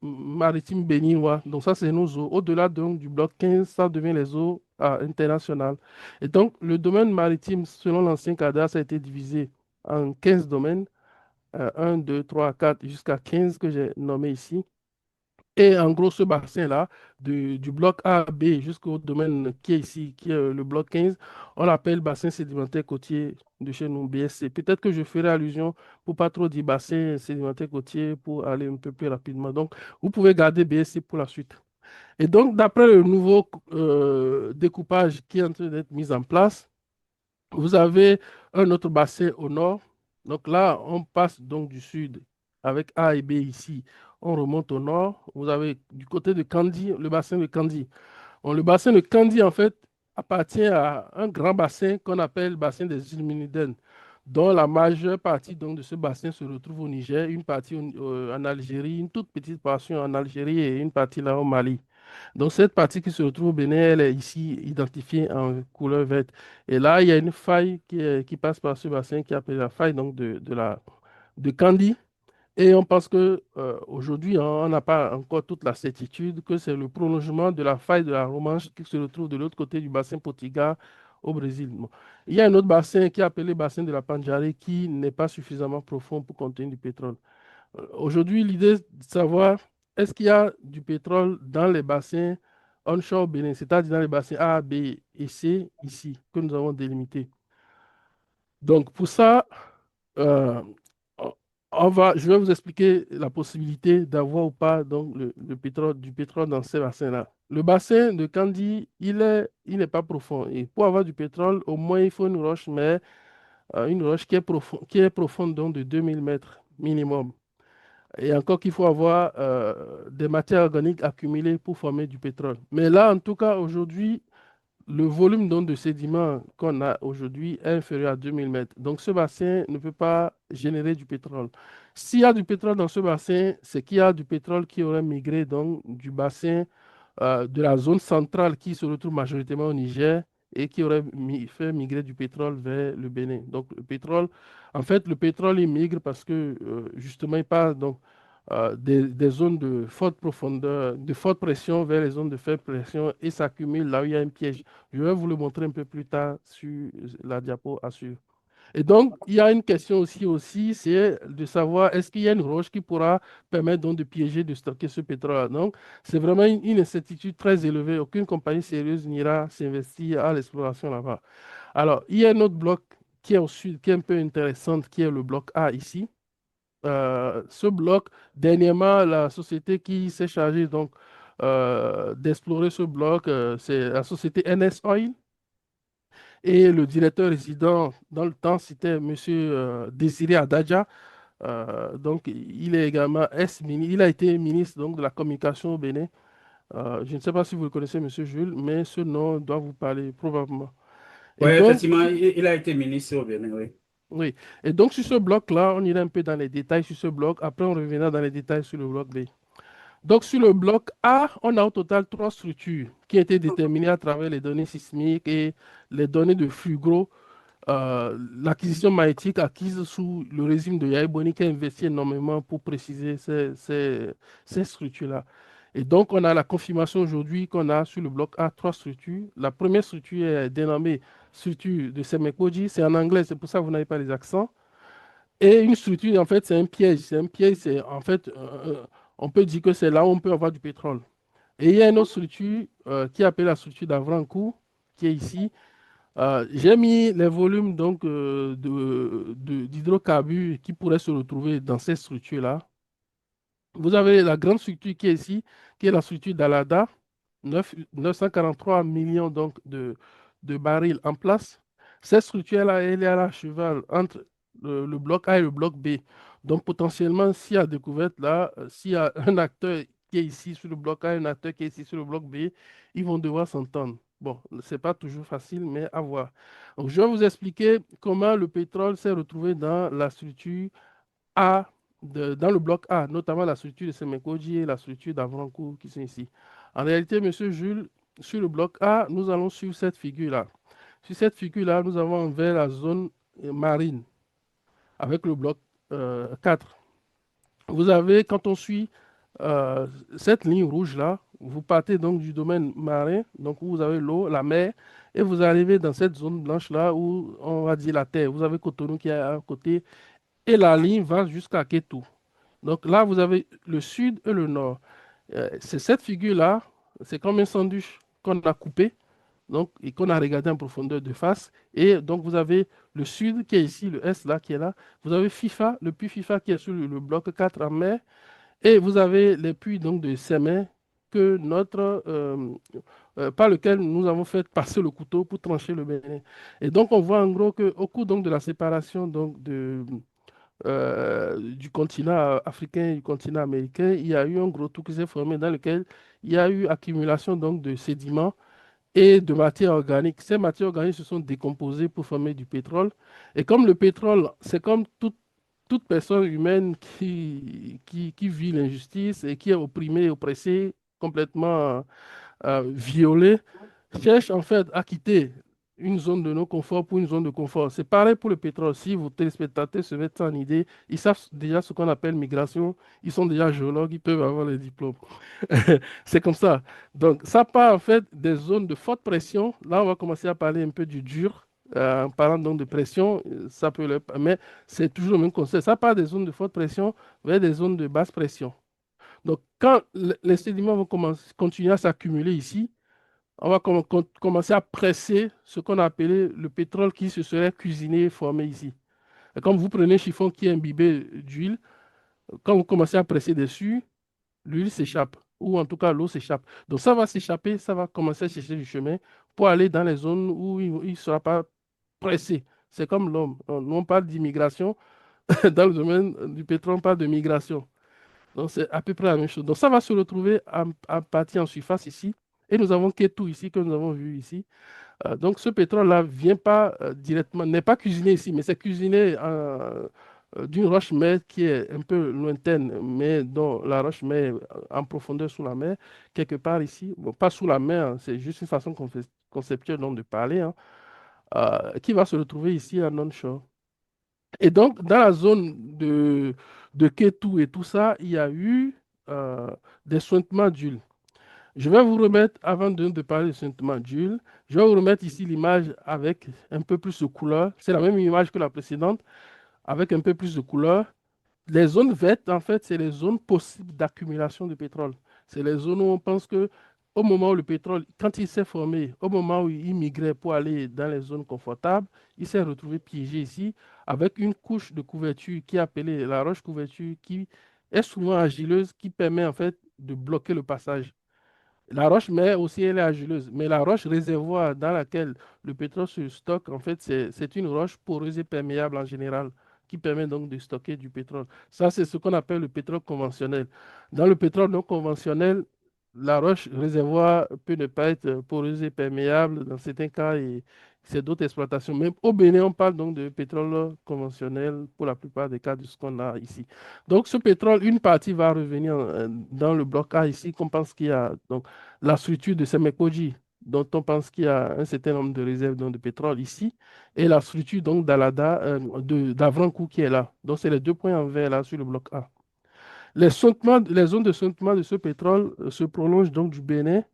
S2: maritimes béninois. Donc ça, c'est nos eaux. Au-delà donc, du bloc 15, ça devient les eaux internationales. Et donc, le domaine maritime, selon l'ancien cadastre, ça a été divisé en 15 domaines, 1, 2, 3, 4, jusqu'à 15 que j'ai nommé ici. Et en gros, ce bassin-là, du bloc A, B jusqu'au domaine qui est ici, qui est le bloc 15, on l'appelle bassin sédimentaire côtier de chez nous, BSC. Peut-être que je ferai allusion, pour pas trop dire bassin sédimentaire côtier, pour aller un peu plus rapidement. Donc, vous pouvez garder BSC pour la suite. Et donc, d'après le nouveau découpage qui est en train d'être mis en place, vous avez un autre bassin au nord. Donc là, on passe donc du sud avec A et B ici. On remonte au nord. Vous avez du côté de Kandi, le bassin de Kandi. Bon, le bassin de Kandi, en fait, appartient à un grand bassin qu'on appelle le bassin des Ilméniden, dont la majeure partie donc, de ce bassin se retrouve au Niger, une partie en Algérie, une toute petite portion en Algérie et une partie là au Mali. Donc, cette partie qui se retrouve au Bénin, elle est ici identifiée en couleur verte. Et là, il y a une faille qui passe par ce bassin qui est appelée la faille donc, de Kandi. Et on pense que aujourd'hui, hein, on n'a pas encore toute la certitude que c'est le prolongement de la faille de la Romanche qui se retrouve de l'autre côté du bassin Potiga au Brésil. Bon. Il y a un autre bassin qui est appelé le bassin de la Pandjari qui n'est pas suffisamment profond pour contenir du pétrole. Aujourd'hui, l'idée est de savoir est-ce qu'il y a du pétrole dans les bassins onshore au Bénin, c'est-à-dire dans les bassins A, B et C ici, que nous avons délimités. Donc, pour ça, euh, je vais vous expliquer la possibilité d'avoir ou pas donc, le pétrole, du pétrole dans ces bassins-là. Le bassin de Kandi, il n'est pas profond. Et pour avoir du pétrole, au moins, il faut une roche, mais une roche qui est profonde donc de 2000 mètres minimum. Et encore qu'il faut avoir des matières organiques accumulées pour former du pétrole. Mais là, en tout cas, aujourd'hui, le volume donc, de sédiments qu'on a aujourd'hui est inférieur à 2000 mètres. Donc, ce bassin ne peut pas générer du pétrole. S'il y a du pétrole dans ce bassin, c'est qu'il y a du pétrole qui aurait migré donc, du bassin de la zone centrale qui se retrouve majoritairement au Niger et qui aurait fait migrer du pétrole vers le Bénin. Donc, le pétrole, en fait, le pétrole, il migre parce que, justement, il passe donc, des zones de forte profondeur, de forte pression vers les zones de faible pression et s'accumule là où il y a un piège. Je vais vous le montrer un peu plus tard sur la diapo à suivre. Et donc, il y a une question aussi, c'est de savoir est-ce qu'il y a une roche qui pourra permettre donc de piéger, de stocker ce pétrole. Donc, c'est vraiment une incertitude très élevée. Aucune compagnie sérieuse n'ira s'investir à l'exploration là-bas. Alors, il y a un autre bloc qui est au sud, qui est un peu intéressant, qui est le bloc A ici. Ce bloc, dernièrement, la société qui s'est chargée donc d'explorer ce bloc, c'est la société NS Oil. Et le directeur résident dans le temps, c'était M. Désiré Adadja. Donc, il est également il a été ministre donc, de la communication au Bénin. Je ne sais pas si vous le connaissez, M. Jules, mais ce nom doit vous parler probablement.
S1: Oui,
S2: Et donc,
S1: effectivement, il a été ministre au Bénin, oui.
S2: oui. Et donc, sur ce bloc-là, on ira un peu dans les détails sur ce bloc. Après, on reviendra dans les détails sur le bloc B. Donc, sur le bloc A, on a au total trois structures qui ont été déterminées à travers les données sismiques et les données de flux gros, l'acquisition magnétique acquise sous le régime de Yahi Boni qui a investi énormément pour préciser ces structures-là. Et donc, on a la confirmation aujourd'hui qu'on a sur le bloc A trois structures. La première structure est dénommée structure de Semekoji. C'est en anglais, c'est pour ça que vous n'avez pas les accents. Et une structure, en fait, c'est un piège. C'est un piège, c'est en fait, on peut dire que c'est là où on peut avoir du pétrole. Et il y a une autre structure qui est appelée la structure d'Avrancourt, qui est ici. J'ai mis les volumes donc d'hydrocarbures qui pourraient se retrouver dans cette structure-là. Vous avez la grande structure qui est ici, qui est la structure d'Alada, 943 millions donc, de barils en place. Cette structure-là, elle est à la cheval entre le bloc A et le bloc B. Donc potentiellement, s'il y a découverte là, s'il y a un acteur qui est ici sur le bloc A et un acteur qui est ici sur le bloc B, ils vont devoir s'entendre. Bon, ce n'est pas toujours facile, mais à voir. Donc, je vais vous expliquer comment le pétrole s'est retrouvé dans la structure A, dans le bloc A, notamment la structure de Semekoji et la structure d'Avrancourt qui sont ici. En réalité, Monsieur Jules, sur le bloc A, nous allons suivre cette figure-là. Sur cette figure-là, nous avons vers la zone marine avec le bloc 4. Vous avez, quand on suit euh, cette ligne rouge-là, vous partez donc du domaine marin, donc où vous avez l'eau, la mer, et vous arrivez dans cette zone blanche-là où on va dire la terre. Vous avez Cotonou qui est à un côté, et la ligne va jusqu'à Kétou. Donc là, vous avez le sud et le nord. C'est cette figure-là, c'est comme un sandwich qu'on a coupé, donc, et qu'on a regardé en profondeur de face. Et donc, vous avez le sud qui est ici, le est là qui est là. Vous avez FIFA, le puits FIFA qui est sur le bloc 4 en mer. Et vous avez les puits donc, de Sémé que par lequel nous avons fait passer le couteau pour trancher le Bénin. Et donc, on voit en gros qu'au cours donc, de la séparation donc, du continent africain et du continent américain, il y a eu un gros trou qui s'est formé dans lequel il y a eu accumulation donc, de sédiments et de matières organiques. Ces matières organiques se sont décomposées pour former du pétrole. Et comme le pétrole, c'est comme toute personne humaine qui vit l'injustice et qui est opprimée, oppressée, complètement violée, cherche en fait à quitter une zone de non-confort pour une zone de confort. C'est pareil pour le pétrole. Si vos téléspectateurs se mettent en idée, ils savent déjà ce qu'on appelle migration. Ils sont déjà géologues, ils peuvent avoir les diplômes. C'est comme ça. Donc, ça part en fait des zones de forte pression. Là, on va commencer à parler un peu du dur. En parlant donc de pression, ça peut mais c'est toujours le même concept. Ça part des zones de forte pression vers des zones de basse pression. Donc, quand les sédiments vont continuer à s'accumuler ici, on va commencer à presser ce qu'on a appelé le pétrole qui se serait cuisiné et formé ici. Et comme vous prenez un chiffon qui est imbibé d'huile, quand vous commencez à presser dessus, l'huile s'échappe, ou en tout cas l'eau s'échappe. Donc ça va s'échapper, ça va commencer à chercher du chemin pour aller dans les zones où il ne sera pas pressé. C'est comme l'homme. Nous, on parle d'immigration. Dans le domaine du pétrole, on parle de migration. Donc c'est à peu près la même chose. Donc ça va se retrouver en partie en surface ici. Et nous avons Ketou ici, que nous avons vu ici. Donc ce pétrole-là vient pas directement, n'est pas cuisiné ici, mais c'est cuisiné d'une roche-mère qui est un peu lointaine, mais dont la roche-mère est en profondeur sous la mer, quelque part ici. Bon, pas sous la mer, hein, c'est juste une façon conceptuelle donc, de parler, hein, qui va se retrouver ici à onshore. Et donc, dans la zone de Ketou et tout ça, il y a eu euh, des sointements d'huile. Je vais vous remettre, avant de parler de Saint-Thomas d'huile, je vais vous remettre ici l'image avec un peu plus de couleur. C'est la même image que la précédente, avec un peu plus de couleur. Les zones vertes, en fait, c'est les zones possibles d'accumulation de pétrole. C'est les zones où on pense que au moment où le pétrole, quand il s'est formé, au moment où il migrait pour aller dans les zones confortables, il s'est retrouvé piégé ici avec une couche de couverture qui est appelée la roche couverture, qui est souvent argileuse, qui permet en fait de bloquer le passage. La roche mère aussi, elle est argileuse. Mais la roche réservoir dans laquelle le pétrole se stocke, en fait, c'est une roche poreuse et perméable en général, qui permet donc de stocker du pétrole. Ça, c'est ce qu'on appelle le pétrole conventionnel. Dans le pétrole non conventionnel, la roche réservoir peut ne pas être poreuse et perméable dans certains cas, et c'est d'autres exploitations. Même au Bénin, on parle donc de pétrole conventionnel pour la plupart des cas de ce qu'on a ici. Donc, ce pétrole, une partie va revenir dans le bloc A ici, qu'on pense qu'il y a. Donc, la structure de Semekoji, dont on pense qu'il y a un certain nombre de réserves donc, de pétrole ici, et la structure donc d'Alada, d'Avrankou qui est là. Donc, c'est les deux points en vert là sur le bloc A. Les zones de sointement de ce pétrole se prolongent donc du Bénin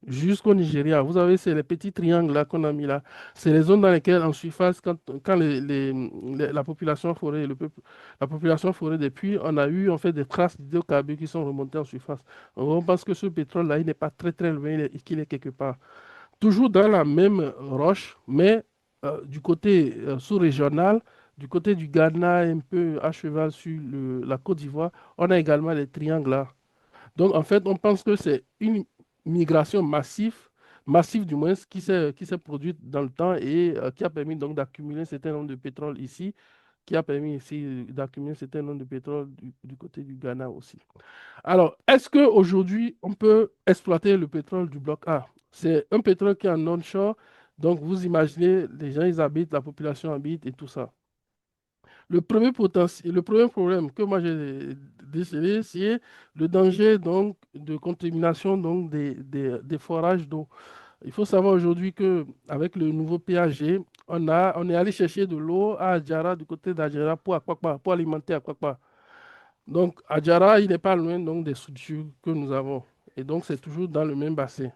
S2: jusqu'au Nigeria. Vous avez, c'est les petits triangles là qu'on a mis là. C'est les zones dans lesquelles, en surface, quand la population forêt, la population forêt des puits, on a eu en fait des traces d'hydrocarbures qui sont remontées en surface. On pense que ce pétrole-là, il n'est pas très très loin, qu'il est quelque part. Toujours dans la même roche, mais du côté sous-régional, du côté du Ghana, un peu à cheval sur la Côte d'Ivoire, on a également les triangles là. Donc, en fait, on pense que c'est une migration massive du moins, qui s'est produite dans le temps et qui a permis donc d'accumuler un certain nombre de pétrole ici, qui a permis ici d'accumuler un certain nombre de pétrole du côté du Ghana aussi. Alors, est-ce qu'aujourd'hui, on peut exploiter le pétrole du bloc A? C'est un pétrole qui est en onshore, donc vous imaginez, les gens, ils habitent, la population habite et tout ça. Le premier problème que moi j'ai décelé, c'est le danger donc, de contamination donc, des forages d'eau. Il faut savoir aujourd'hui qu'avec le nouveau PAG, on est allé chercher de l'eau à Adjara, du côté d'Adjara, pour Akwakwa, pour alimenter Akwakwa. Donc, Adjara, il n'est pas loin donc, des structures que nous avons. Et donc, c'est toujours dans le même bassin.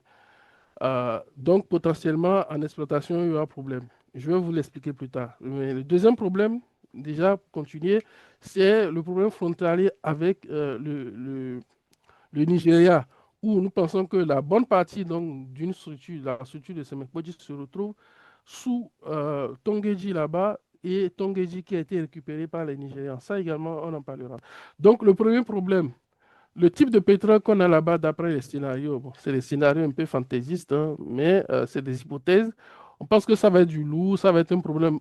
S2: Donc, potentiellement, en exploitation, il y aura problème. Je vais vous l'expliquer plus tard. Mais le deuxième problème, déjà, pour continuer, c'est le problème frontalier avec le Nigeria, où nous pensons que la bonne partie donc, d'une structure, la structure de Semekpoti, se retrouve sous Tongeji là-bas et Tongeji qui a été récupéré par les Nigérians. Ça également, on en parlera. Donc, le premier problème, le type de pétrole qu'on a là-bas, d'après les scénarios, bon, c'est des scénarios un peu fantaisistes, hein, mais c'est des hypothèses. On pense que ça va être du lourd, ça va être un problème,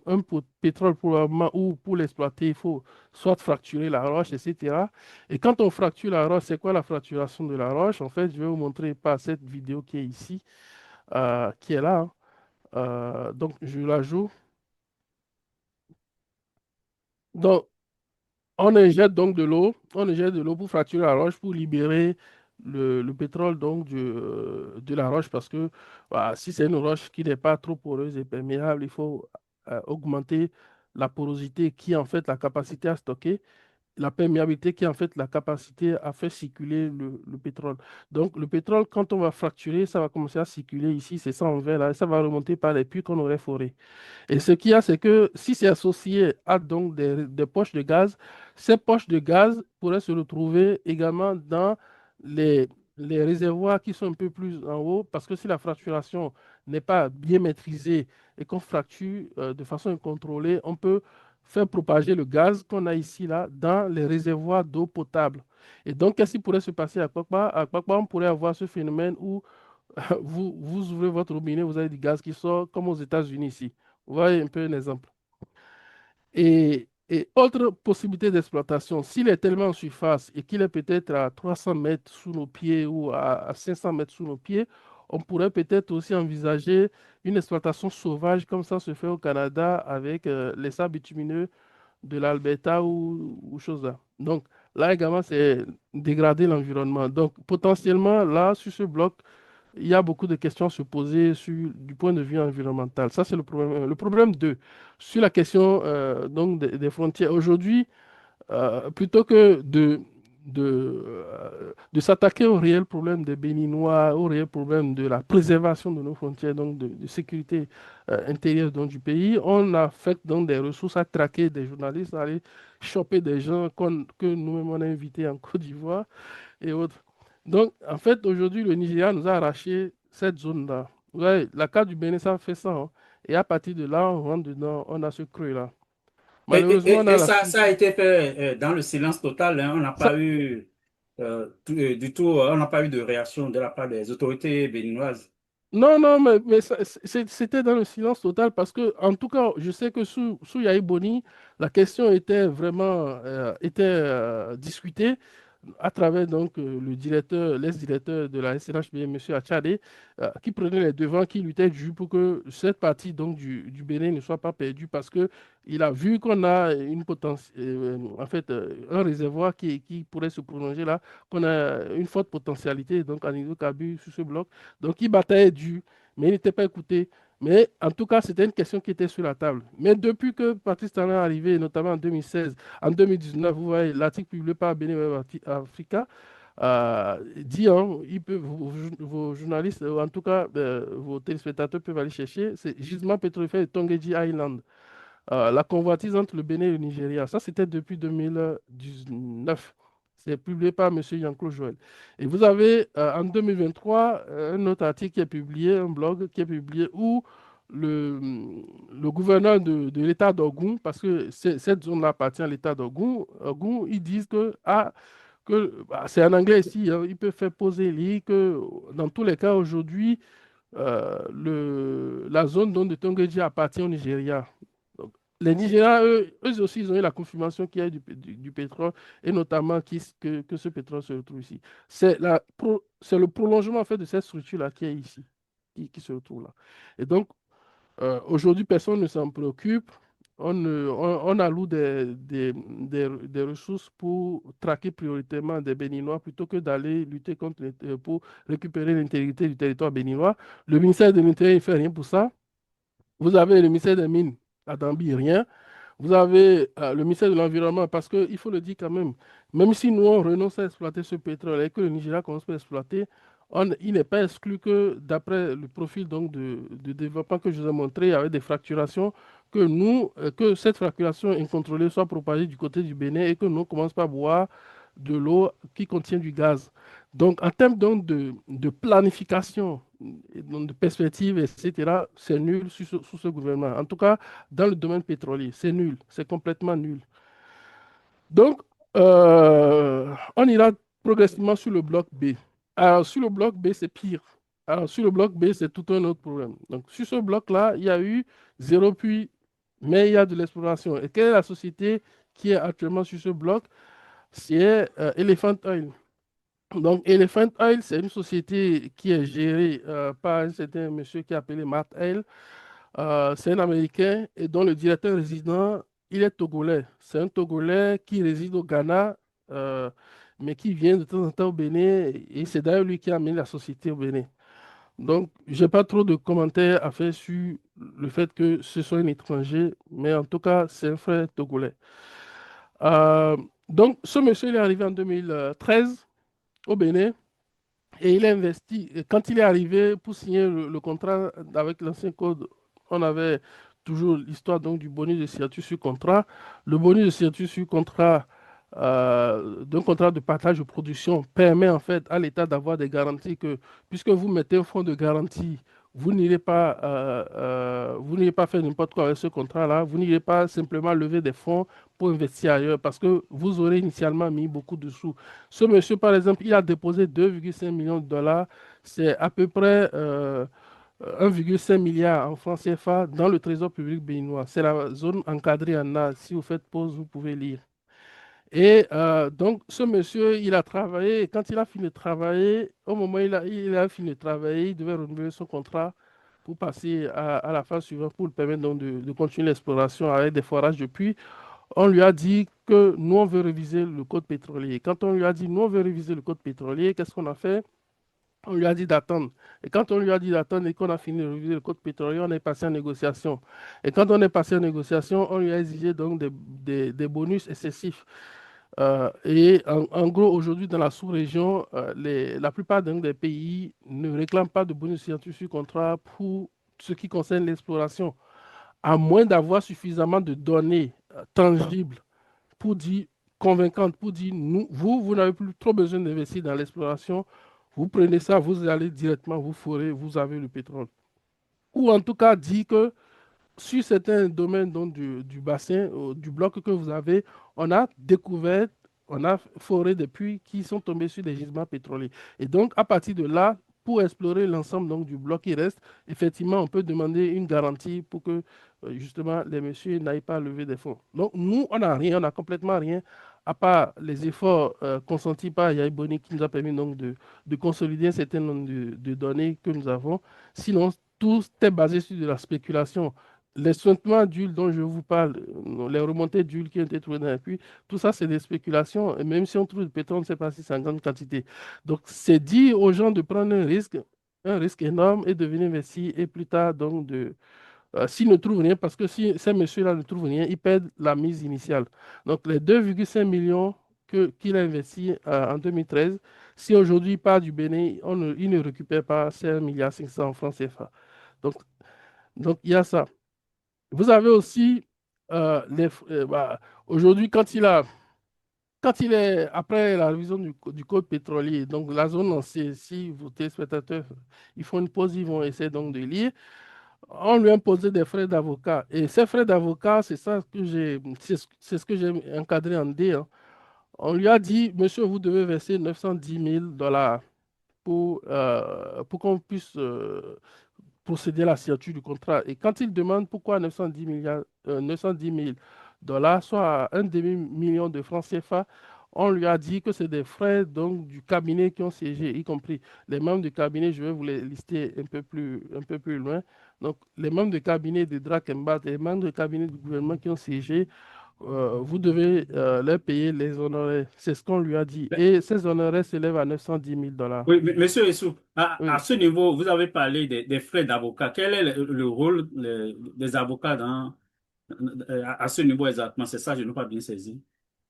S2: pétrole probablement, où pour l'exploiter, il faut soit fracturer la roche, etc. Et quand on fracture la roche, c'est quoi la fracturation de la roche? En fait, je vais vous montrer par cette vidéo qui est ici, qui est là, hein. Donc, je la joue. Donc, on injecte donc de l'eau, on injecte de l'eau pour fracturer la roche, pour libérer le pétrole donc de la roche, parce que voilà, si c'est une roche qui n'est pas trop poreuse et perméable, il faut augmenter la porosité qui est en fait la capacité à stocker, la perméabilité qui est en fait la capacité à faire circuler le pétrole. Donc le pétrole, quand on va fracturer, ça va commencer à circuler ici, c'est ça en vert là, et ça va remonter par les puits qu'on aurait forés. Et ce qu'il y a, c'est que si c'est associé à donc des poches de gaz, ces poches de gaz pourraient se retrouver également dans les, les réservoirs qui sont un peu plus en haut, parce que si la fracturation n'est pas bien maîtrisée et qu'on fracture de façon incontrôlée, on peut faire propager le gaz qu'on a ici là dans les réservoirs d'eau potable. Et donc, qu'est-ce qui pourrait se passer à Kwakwa? À Kwakwa, on pourrait avoir ce phénomène où vous ouvrez votre robinet, vous avez du gaz qui sort, comme aux États-Unis ici. Vous voyez un peu un exemple. Et autre possibilité d'exploitation, s'il est tellement en surface et qu'il est peut-être à 300 mètres sous nos pieds ou à 500 mètres sous nos pieds, on pourrait peut-être aussi envisager une exploitation sauvage comme ça se fait au Canada avec les sables bitumineux de l'Alberta ou choses là. Donc là également, c'est dégrader l'environnement. Donc potentiellement, là, sur ce bloc, il y a beaucoup de questions à se poser du point de vue environnemental. Ça, c'est le problème 1. Le problème 2, sur la question donc des frontières. Aujourd'hui, plutôt que de s'attaquer au réel problème des Béninois, au réel problème de la préservation de nos frontières, donc de sécurité intérieure donc, du pays, on a fait donc des ressources à traquer des journalistes, à aller choper des gens que nous-mêmes on a invités en Côte d'Ivoire et autres. Donc, en fait, aujourd'hui, le Nigeria nous a arraché cette zone-là. Ouais, la carte du Bénin, ça fait ça, hein. Et à partir de là, on rentre dedans, on a ce creux-là. Malheureusement, on a
S1: Et
S2: la
S1: ça a
S2: structure.
S1: été fait dans le silence total, hein. On n'a
S2: Ça,
S1: pas eu du tout, on n'a pas eu de réaction de la part des autorités béninoises.
S2: non, non, mais c'était dans le silence total parce que, en tout cas, je sais que sous Yahi Boni, la question était vraiment discutée à travers donc le directeur, l'ex-directeur de la SNHB, M. Achade, qui prenait les devants, qui luttait dur pour que cette partie donc du Bénin ne soit pas perdue parce que il a vu qu'on a en fait, un réservoir qui pourrait se prolonger là, qu'on a une forte potentialité donc en hydrocarbures sur ce bloc. Donc il bataillait dur, mais il n'était pas écouté. Mais en tout cas, c'était une question qui était sur la table. Mais depuis que Patrice Talon est arrivé, notamment en 2016, en 2019, vous voyez, l'article publié par Benin Web Africa dit, hein, vos journalistes, ou en tout cas vos téléspectateurs peuvent aller chercher, c'est gisement pétrolifère de Tongeji Island. La convoitise entre le Bénin et le Nigeria, ça c'était depuis 2019. C'est publié par M. Jean-Claude Joël. Et vous avez en 2023 un autre article qui est publié, un blog qui est publié où le, le gouverneur de l'État d'Ogun, parce que cette zone-là appartient à l'État d'Ogun, ils disent c'est en anglais ici, hein, ils peuvent faire poser lit que dans tous les cas aujourd'hui, la zone dont de Tongeji appartient au Nigeria. Donc, les Nigériens, eux aussi, ils ont eu la confirmation qu'il y a du pétrole et notamment que ce pétrole se retrouve ici. C'est le prolongement en fait, de cette structure-là qui est ici, qui se retrouve là. Et donc, aujourd'hui, personne ne s'en préoccupe. On alloue des ressources pour traquer prioritairement des Béninois plutôt que d'aller lutter pour récupérer l'intégrité du territoire béninois. Le ministère de l'Intérieur ne fait rien pour ça. Vous avez le ministère des Mines à Dambi, rien. Vous avez le ministère de l'Environnement, parce qu'il faut le dire quand même si nous on renonce à exploiter ce pétrole et que le Nigeria commence à exploiter, il n'est pas exclu que d'après le profil donc de développement que je vous ai montré, avec des fracturations, que cette fracturation incontrôlée soit propagée du côté du Bénin et que nous commençons pas à boire de l'eau qui contient du gaz. Donc, en termes donc de planification, et donc de perspective, etc., c'est nul sous ce gouvernement. En tout cas, dans le domaine pétrolier, c'est nul, c'est complètement nul. Donc, on ira progressivement sur le bloc B. Alors, sur le bloc B, c'est pire. Alors, sur le bloc B, c'est tout un autre problème. Donc, sur ce bloc-là, il y a eu zéro puits, mais il y a de l'exploration. Et quelle est la société qui est actuellement sur ce bloc? C'est Elephant Oil. Donc, Elephant Oil, c'est une société qui est gérée par un certain monsieur qui est appelé Matt Hale. C'est un Américain et dont le directeur résident, il est togolais. C'est un Togolais qui réside au Ghana, euh, mais qui vient de temps en temps au Bénin. Et c'est d'ailleurs lui qui a amené la société au Bénin. Donc, je n'ai pas trop de commentaires à faire sur le fait que ce soit un étranger, mais en tout cas, c'est un frère togolais. Euh, donc, ce monsieur, il est arrivé en 2013 au Bénin. Et il a investi. Et quand il est arrivé pour signer le contrat avec l'ancien code, on avait toujours l'histoire donc du bonus de signature sur contrat. Le bonus de signature sur contrat d'un contrat de partage de production permet en fait à l'État d'avoir des garanties que, puisque vous mettez un fonds de garantie, vous n'irez pas faire n'importe quoi avec ce contrat-là. Vous n'irez pas simplement lever des fonds pour investir ailleurs parce que vous aurez initialement mis beaucoup de sous. Ce monsieur, par exemple, il a déposé 2,5 millions de dollars. C'est à peu près 1,5 milliard en francs CFA dans le trésor public béninois. C'est la zone encadrée en A. Si vous faites pause, vous pouvez lire. Et donc, ce monsieur, il a travaillé. Et quand il a fini de travailler, au moment où il a fini de travailler, il devait renouveler son contrat pour passer à la phase suivante, pour le permettre donc de continuer l'exploration avec des forages de puits. On lui a dit que nous, on veut réviser le code pétrolier. Quand on lui a dit, nous, on veut réviser le code pétrolier, qu'est-ce qu'on a fait? On lui a dit d'attendre. Et quand on lui a dit d'attendre et qu'on a fini de réviser le code pétrolier, on est passé en négociation. Et quand on est passé en négociation, on lui a exigé donc des bonus excessifs. En gros, aujourd'hui, dans la sous-région, la plupart donc, des pays ne réclament pas de bonus signature sur contrat pour ce qui concerne l'exploration, à moins d'avoir suffisamment de données tangibles pour dire, convaincantes, pour dire, vous n'avez plus trop besoin d'investir dans l'exploration, vous prenez ça, vous allez directement, vous forez, vous avez le pétrole. Ou en tout cas, dire que sur certains domaines donc, du bassin, du bloc que vous avez, on a découvert, on a foré des puits qui sont tombés sur des gisements pétroliers. Et donc, à partir de là, pour explorer l'ensemble donc, du bloc qui reste, effectivement, on peut demander une garantie pour que justement les messieurs n'aillent pas lever des fonds. Donc, nous, on n'a rien, on n'a complètement rien, à part les efforts consentis par Yahi Boni qui nous a permis donc, de consolider un certain nombre de données que nous avons. Sinon, tout est basé sur de la spéculation. Les suintements d'huile dont je vous parle, les remontées d'huile qui ont été trouvées dans les puits, tout ça, c'est des spéculations. Et même si on trouve du pétrole, on ne sait pas si c'est en grande quantité. Donc, c'est dit aux gens de prendre un risque énorme et de venir investir. Et plus tard, donc, s'ils ne trouvent rien, parce que si ces messieurs-là ne trouvent rien, ils perdent la mise initiale. Donc, les 2,5 millions qu'il a investis en 2013, si aujourd'hui il part du Bénin, il ne récupère pas 5 milliards 500 en francs CFA. Donc, donc, il y a ça. Vous avez aussi aujourd'hui, quand il est après la révision du code pétrolier, donc la zone en C, si vos téléspectateurs, ils font une pause, ils vont essayer donc de lire. On lui a imposé des frais d'avocat. Et ces frais d'avocat, c'est ce que j'ai encadré en D, hein. On lui a dit, monsieur, vous devez verser 910 000 dollars pour qu'on puisse procéder à la signature du contrat. Et quand il demande pourquoi 910 000 dollars, soit un demi-million de francs CFA, on lui a dit que c'est des frais donc, du cabinet qui ont siégé, y compris les membres du cabinet, je vais vous les lister un peu plus loin. Donc, les membres du cabinet de Drakenbach et les membres du cabinet du gouvernement qui ont siégé, vous devez leur payer les honoraires. C'est ce qu'on lui a dit.
S1: Ben,
S2: Et ces honoraires s'élèvent à 910 000 dollars.
S1: oui, monsieur Essou, à
S2: Oui.
S1: ce niveau, vous avez parlé des frais d'avocat. Quel est le rôle des avocats dans À ce niveau exactement, c'est ça, je n'ai pas bien saisi.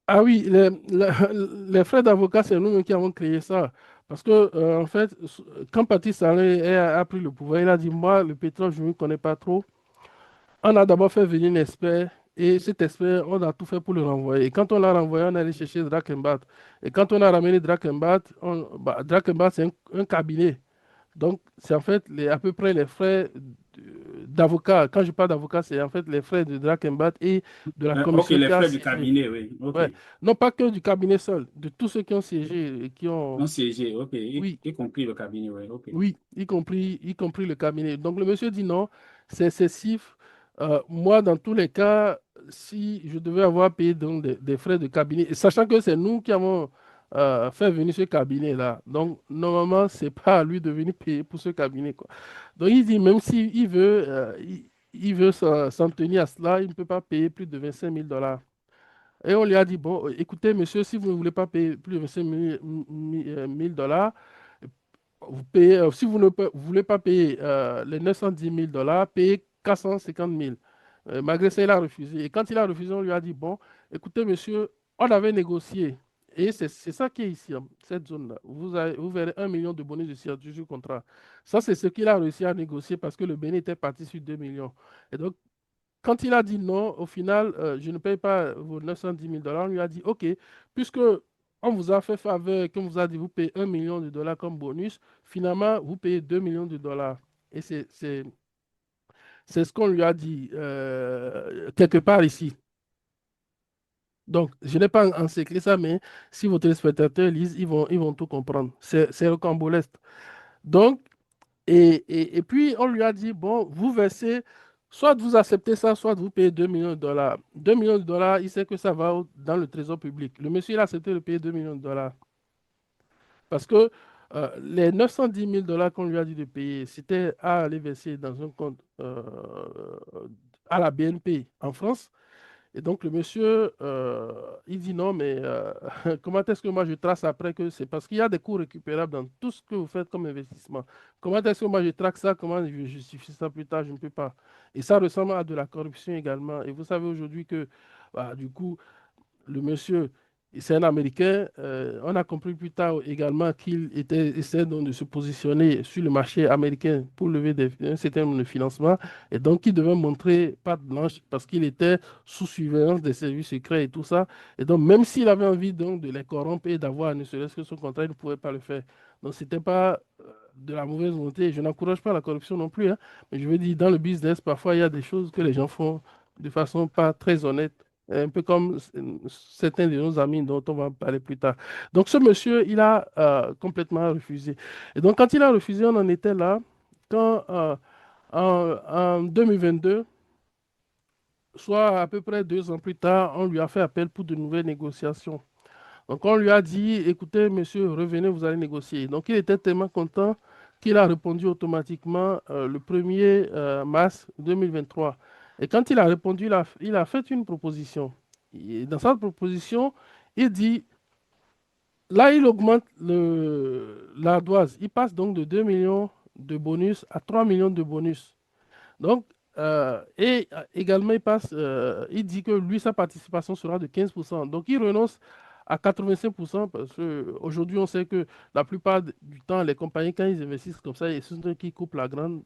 S2: Ah oui, les frais d'avocat, c'est nous qui avons créé ça. Parce que, en fait, quand Patrice Talon a pris le pouvoir, il a dit, moi, le pétrole, je ne connais pas trop. On a d'abord fait venir un expert et cet expert, on a tout fait pour le renvoyer. Et quand on l'a renvoyé, on est allé chercher Drakenbach. Et quand on a ramené Drakenbach, Drakenbach, c'est un cabinet. Donc, c'est en fait à peu près les frais d'avocat. Quand je parle d'avocat, c'est en fait les frais de Drakenbach et de la
S1: Ok,
S2: commission
S1: les
S2: qui a
S1: frais du
S2: siégé.
S1: cabinet, oui. Ok.
S2: Ouais. Non pas que du cabinet seul, de tous ceux qui ont siégé et qui ont...
S1: Non siégé, ok.
S2: Oui,
S1: Y compris le cabinet, oui. Ok.
S2: oui, y compris le cabinet. Donc le monsieur dit non, c'est excessif. Moi, dans tous les cas, si je devais avoir payé donc des frais de cabinet, et sachant que c'est nous qui avons fait venir ce cabinet-là, donc normalement, c'est pas à lui de venir payer pour ce cabinet, quoi. Donc il dit, même s'il veut, il veut s'en tenir à cela, il ne peut pas payer plus de 25 000 $. Et on lui a dit, bon, écoutez, monsieur, si vous ne voulez pas payer plus de 25 000 $, vous payez, si vous ne voulez pas payer les 910 000 $, payez 450 000. Malgré ça, il a refusé. Et quand il a refusé, on lui a dit, bon, écoutez, monsieur, on avait négocié. Et c'est ça qui est ici, hein, cette zone-là. Vous verrez 1 million de bonus de signature sur contrat. Ça, c'est ce qu'il a réussi à négocier parce que le Bénin était parti sur 2 millions. Et donc, quand il a dit non, au final, je ne paye pas vos 910 000 $, on lui a dit, OK, puisque on vous a fait faveur, qu'on vous a dit, vous payez 1 million de dollars comme bonus, finalement, vous payez 2 millions de dollars. Et c'est ce qu'on lui a dit quelque part ici. Donc, je n'ai pas encerclé ça, mais si vos téléspectateurs lisent, ils vont tout comprendre. C'est rocambolesque. Donc, et puis, on lui a dit, bon, vous versez, soit vous acceptez ça, soit vous payez 2 millions de dollars. 2 millions de dollars, il sait que ça va dans le trésor public. Le monsieur, il a accepté de payer 2 millions de dollars. Parce que les 910 000 $ qu'on lui a dit de payer, c'était à aller verser dans un compte à la BNP en France. Et donc, le monsieur, il dit non, mais comment est-ce que moi je trace après que c'est parce qu'il y a des coûts récupérables dans tout ce que vous faites comme investissement. Comment est-ce que moi je traque ça? Comment je justifie ça plus tard? Je ne peux pas. Et ça ressemble à de la corruption également. Et vous savez aujourd'hui que, bah, du coup, le monsieur, c'est un Américain. On a compris plus tard également qu'il essaie donc de se positionner sur le marché américain pour lever un certain nombre de financements. Et donc, il devait montrer patte blanche parce qu'il était sous surveillance des services secrets et tout ça. Et donc, même s'il avait envie donc de les corrompre et d'avoir ne serait-ce que son contrat, il ne pouvait pas le faire. Donc, ce n'était pas de la mauvaise volonté. Je n'encourage pas la corruption non plus, hein. Mais je veux dire, dans le business, parfois, il y a des choses que les gens font de façon pas très honnête, un peu comme certains de nos amis dont on va parler plus tard. Donc ce monsieur, il a complètement refusé. Et donc quand il a refusé, on en était là, quand en 2022, soit à peu près 2 ans plus tard, on lui a fait appel pour de nouvelles négociations. Donc on lui a dit, écoutez, monsieur, revenez, vous allez négocier. Donc il était tellement content qu'il a répondu automatiquement le 1er mars 2023. Et quand il a répondu, il a fait une proposition. Et dans cette proposition, il dit, là, il augmente l'ardoise. Il passe donc de 2 millions de bonus à 3 millions de bonus. Donc, également, il dit que lui, sa participation sera de 15%. Donc, il renonce à 85% parce qu'aujourd'hui, on sait que la plupart du temps, les compagnies, quand ils investissent comme ça, ils sont ceux qui coupent la grande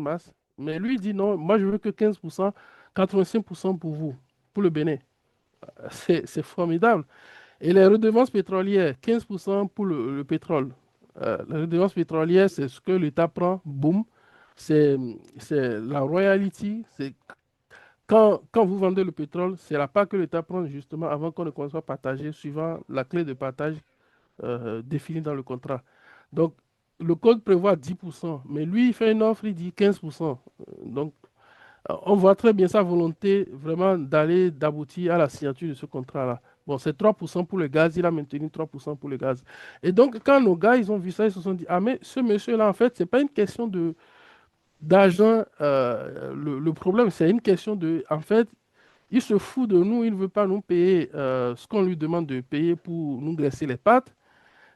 S2: masse. Mais lui, il dit non, moi, je veux que 15%, 85% pour vous, pour le Bénin. C'est formidable. Et les redevances pétrolières, 15% pour le pétrole. La redevance pétrolière, c'est ce que l'État prend, boum. C'est c'est la royalty. C'est quand vous vendez le pétrole, c'est la part que l'État prend justement avant qu'on ne commence à partager, suivant la clé de partage définie dans le contrat. Donc, le code prévoit 10%, mais lui, il fait une offre, il dit 15%. Donc, on voit très bien sa volonté vraiment d'aboutir à la signature de ce contrat-là. Bon, c'est 3% pour le gaz, il a maintenu 3% pour le gaz. Et donc, quand nos gars, ils ont vu ça, ils se sont dit, ah, mais ce monsieur-là, en fait, c'est pas une question d'argent, le problème, c'est une question de, en fait, il se fout de nous, il ne veut pas nous payer ce qu'on lui demande de payer pour nous graisser les pattes,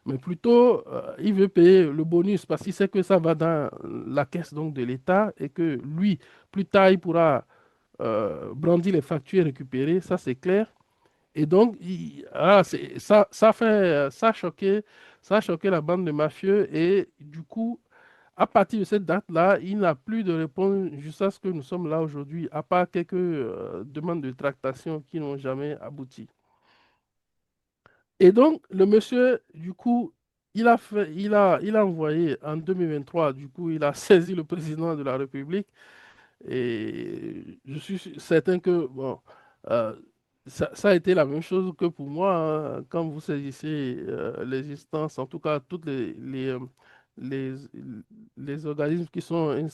S2: mais plutôt, il veut payer le bonus parce qu'il sait que ça va dans la caisse donc, de l'État et que lui, plus tard, il pourra brandi les factures récupérées, ça c'est clair. Et donc, ça a choqué la bande de mafieux. Et du coup, à partir de cette date-là, il n'a plus de réponse jusqu'à ce que nous sommes là aujourd'hui, à part quelques demandes de tractation qui n'ont jamais abouti. Et donc, le monsieur, du coup, il a envoyé en 2023, du coup, il a saisi le président de la République. Et je suis certain que, bon, euh, ça a été la même chose que pour moi, hein, quand vous saisissez les instances, en tout cas, toutes les, les organismes qui sont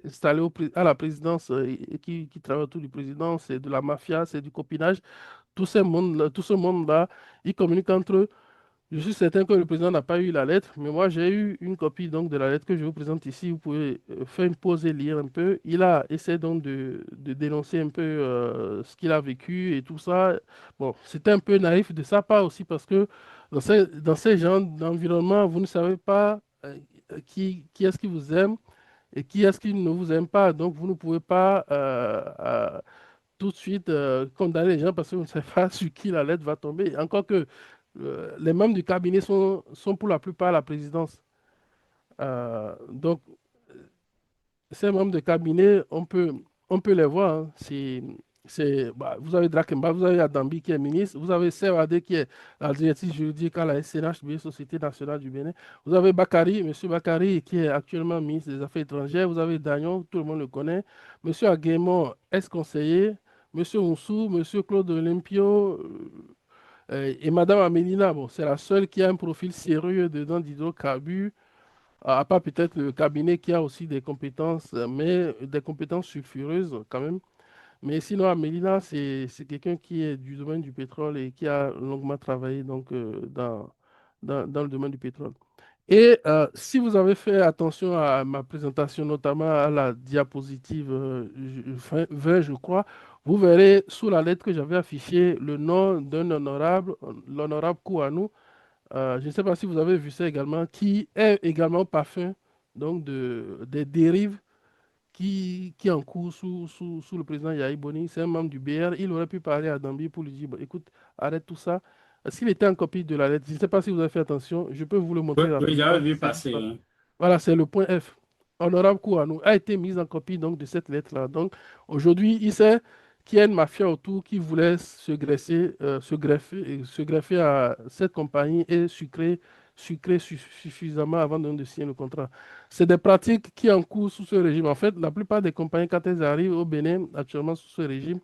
S2: installés à la présidence et qui travaillent autour du président, c'est de la mafia, c'est du copinage. Tout ce monde-là, ils communiquent entre eux. Je suis certain que le président n'a pas eu la lettre, mais moi j'ai eu une copie donc de la lettre que je vous présente ici. Vous pouvez faire une pause et lire un peu. Il a essayé donc de dénoncer un peu ce qu'il a vécu et tout ça. Bon, c'était un peu naïf de sa part aussi parce que dans ces genres d'environnement, vous ne savez pas qui est-ce qui vous aime et qui est-ce qui ne vous aime pas. Donc vous ne pouvez pas tout de suite condamner les gens parce que vous ne savez pas sur qui la lettre va tomber. Encore que les membres du cabinet sont pour la plupart à la présidence. Donc, ces membres de cabinet, on peut les voir, hein. Bah, vous avez Drakemba, vous avez Adambi qui est ministre, vous avez Servadé qui est la directrice juridique à la SNHB, Société nationale du Bénin. Vous avez Bakary, M. Bakary qui est actuellement ministre des Affaires étrangères. Vous avez Dagnon, tout le monde le connaît. M. Aguemon, ex-conseiller. M. Oussou, M. Claude Olympio, et Madame Amelina, bon, c'est la seule qui a un profil sérieux dedans d'hydrocarbures, à part peut-être le cabinet qui a aussi des compétences, mais des compétences sulfureuses quand même. Mais sinon, Amelina, c'est quelqu'un qui est du domaine du pétrole et qui a longuement travaillé donc, dans le domaine du pétrole. Et si vous avez fait attention à ma présentation, notamment à la diapositive 20, je crois, vous verrez sous la lettre que j'avais affichée le nom d'un honorable, l'honorable Kouanou. Je ne sais pas si vous avez vu ça également, qui est également parfum donc des dérives qui est en cours sous le président Yahi Boni. C'est un membre du BR. Il aurait pu parler à Dambi pour lui dire, bah, écoute, arrête tout ça. S'il était en copie de la lettre, je ne sais pas si vous avez fait attention, je peux vous le
S1: Oui,
S2: montrer
S1: oui, j'avais
S2: rapidement.
S1: vu
S2: C'est juste
S1: passer,
S2: là.
S1: hein.
S2: Voilà, c'est le point F. Honorable Kouanou a été mis en copie donc, de cette lettre-là. Donc aujourd'hui, il sait qu'il y a une mafia autour qui voulait se greffer à cette compagnie et sucrer suffisamment avant de signer le contrat. C'est des pratiques qui en cours sous ce régime. En fait, la plupart des compagnies, quand elles arrivent au Bénin, actuellement sous ce régime,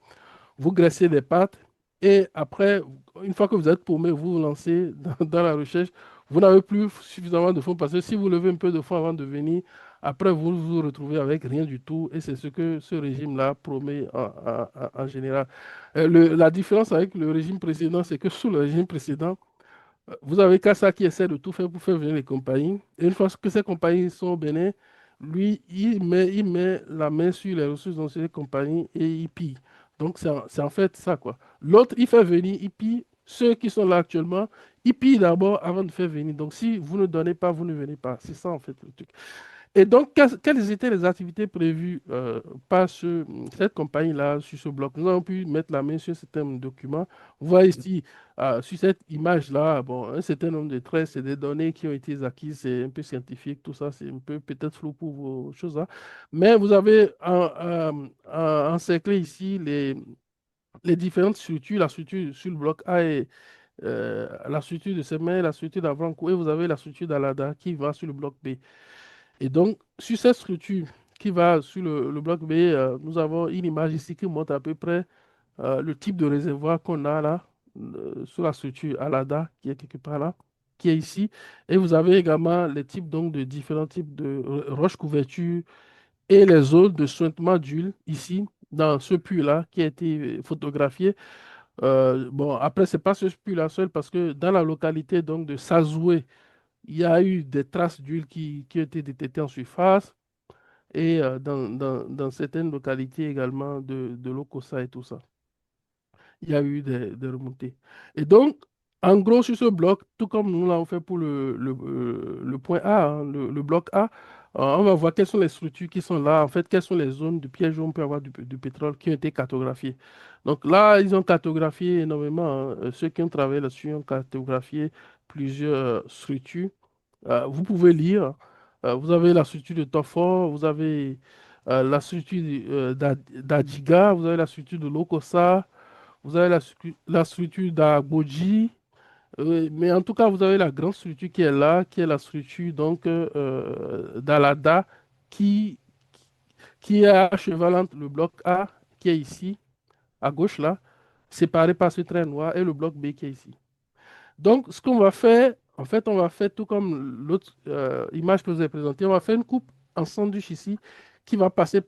S2: vous graissez des pattes et après, une fois que vous êtes paumé, vous vous lancez dans la recherche. Vous n'avez plus suffisamment de fonds parce que si vous levez un peu de fonds avant de venir, après vous vous retrouvez avec rien du tout et c'est ce que ce régime-là promet en général. La différence avec le régime précédent, c'est que sous le régime précédent, vous avez Kassa qui essaie de tout faire pour faire venir les compagnies. Et une fois que ces compagnies sont au Bénin, lui, il met la main sur les ressources dans ces compagnies et il pille. Donc, c'est en fait ça, quoi. L'autre, il fait venir, il pille. Ceux qui sont là actuellement, ils pillent d'abord avant de faire venir. Donc, si vous ne donnez pas, vous ne venez pas. C'est ça, en fait, le truc. Et donc, quelles étaient les activités prévues par cette compagnie-là sur ce bloc? Nous avons pu mettre la main sur certains documents. Vous voyez ici, sur cette image-là, bon, un certain nombre de traits, c'est des données qui ont été acquises, c'est un peu scientifique, tout ça, c'est un peu peut-être flou pour vos choses là. Mais vous avez encerclé ici les différentes structures, la structure sur le bloc A et la structure de Semé, la structure d'Avrancourt, et vous avez la structure d'Alada qui va sur le bloc B. Et donc, sur cette structure qui va sur le bloc B, nous avons une image ici qui montre à peu près le type de réservoir qu'on a là, sur la structure Alada, qui est quelque part là, qui est ici. Et vous avez également les types donc, de différents types de roches couvertures et les zones de sointement d'huile ici, dans ce puits-là, qui a été photographié. Bon, après, ce n'est pas ce puits-là seul, parce que dans la localité donc, de Sazoué, il y a eu des traces d'huile qui ont été détectées en surface et dans certaines localités également de l'Okosa et tout ça. Il y a eu des remontées. Et donc, En gros, sur ce bloc, tout comme nous l'avons fait pour le point A, hein, le bloc A, on va voir quelles sont les structures qui sont là, en fait, quelles sont les zones de piège où on peut avoir du pétrole qui ont été cartographiées. Donc là, ils ont cartographié énormément, hein. Ceux qui ont travaillé là-dessus ont cartographié plusieurs structures. Vous pouvez lire. Vous avez la structure de Tofor, vous avez la structure d'Adiga, vous avez la structure de Lokossa, vous avez la structure d'Agboji. Mais en tout cas, vous avez la grande structure qui est là, qui est la structure donc d'Alada, qui, qui est à cheval entre le bloc A, qui est ici, à gauche là, séparé par ce trait noir, et le bloc B qui est ici. Donc, ce qu'on va faire, en fait, on va faire tout comme l'autre image que je vous ai présentée, on va faire une coupe en sandwich ici, qui va partir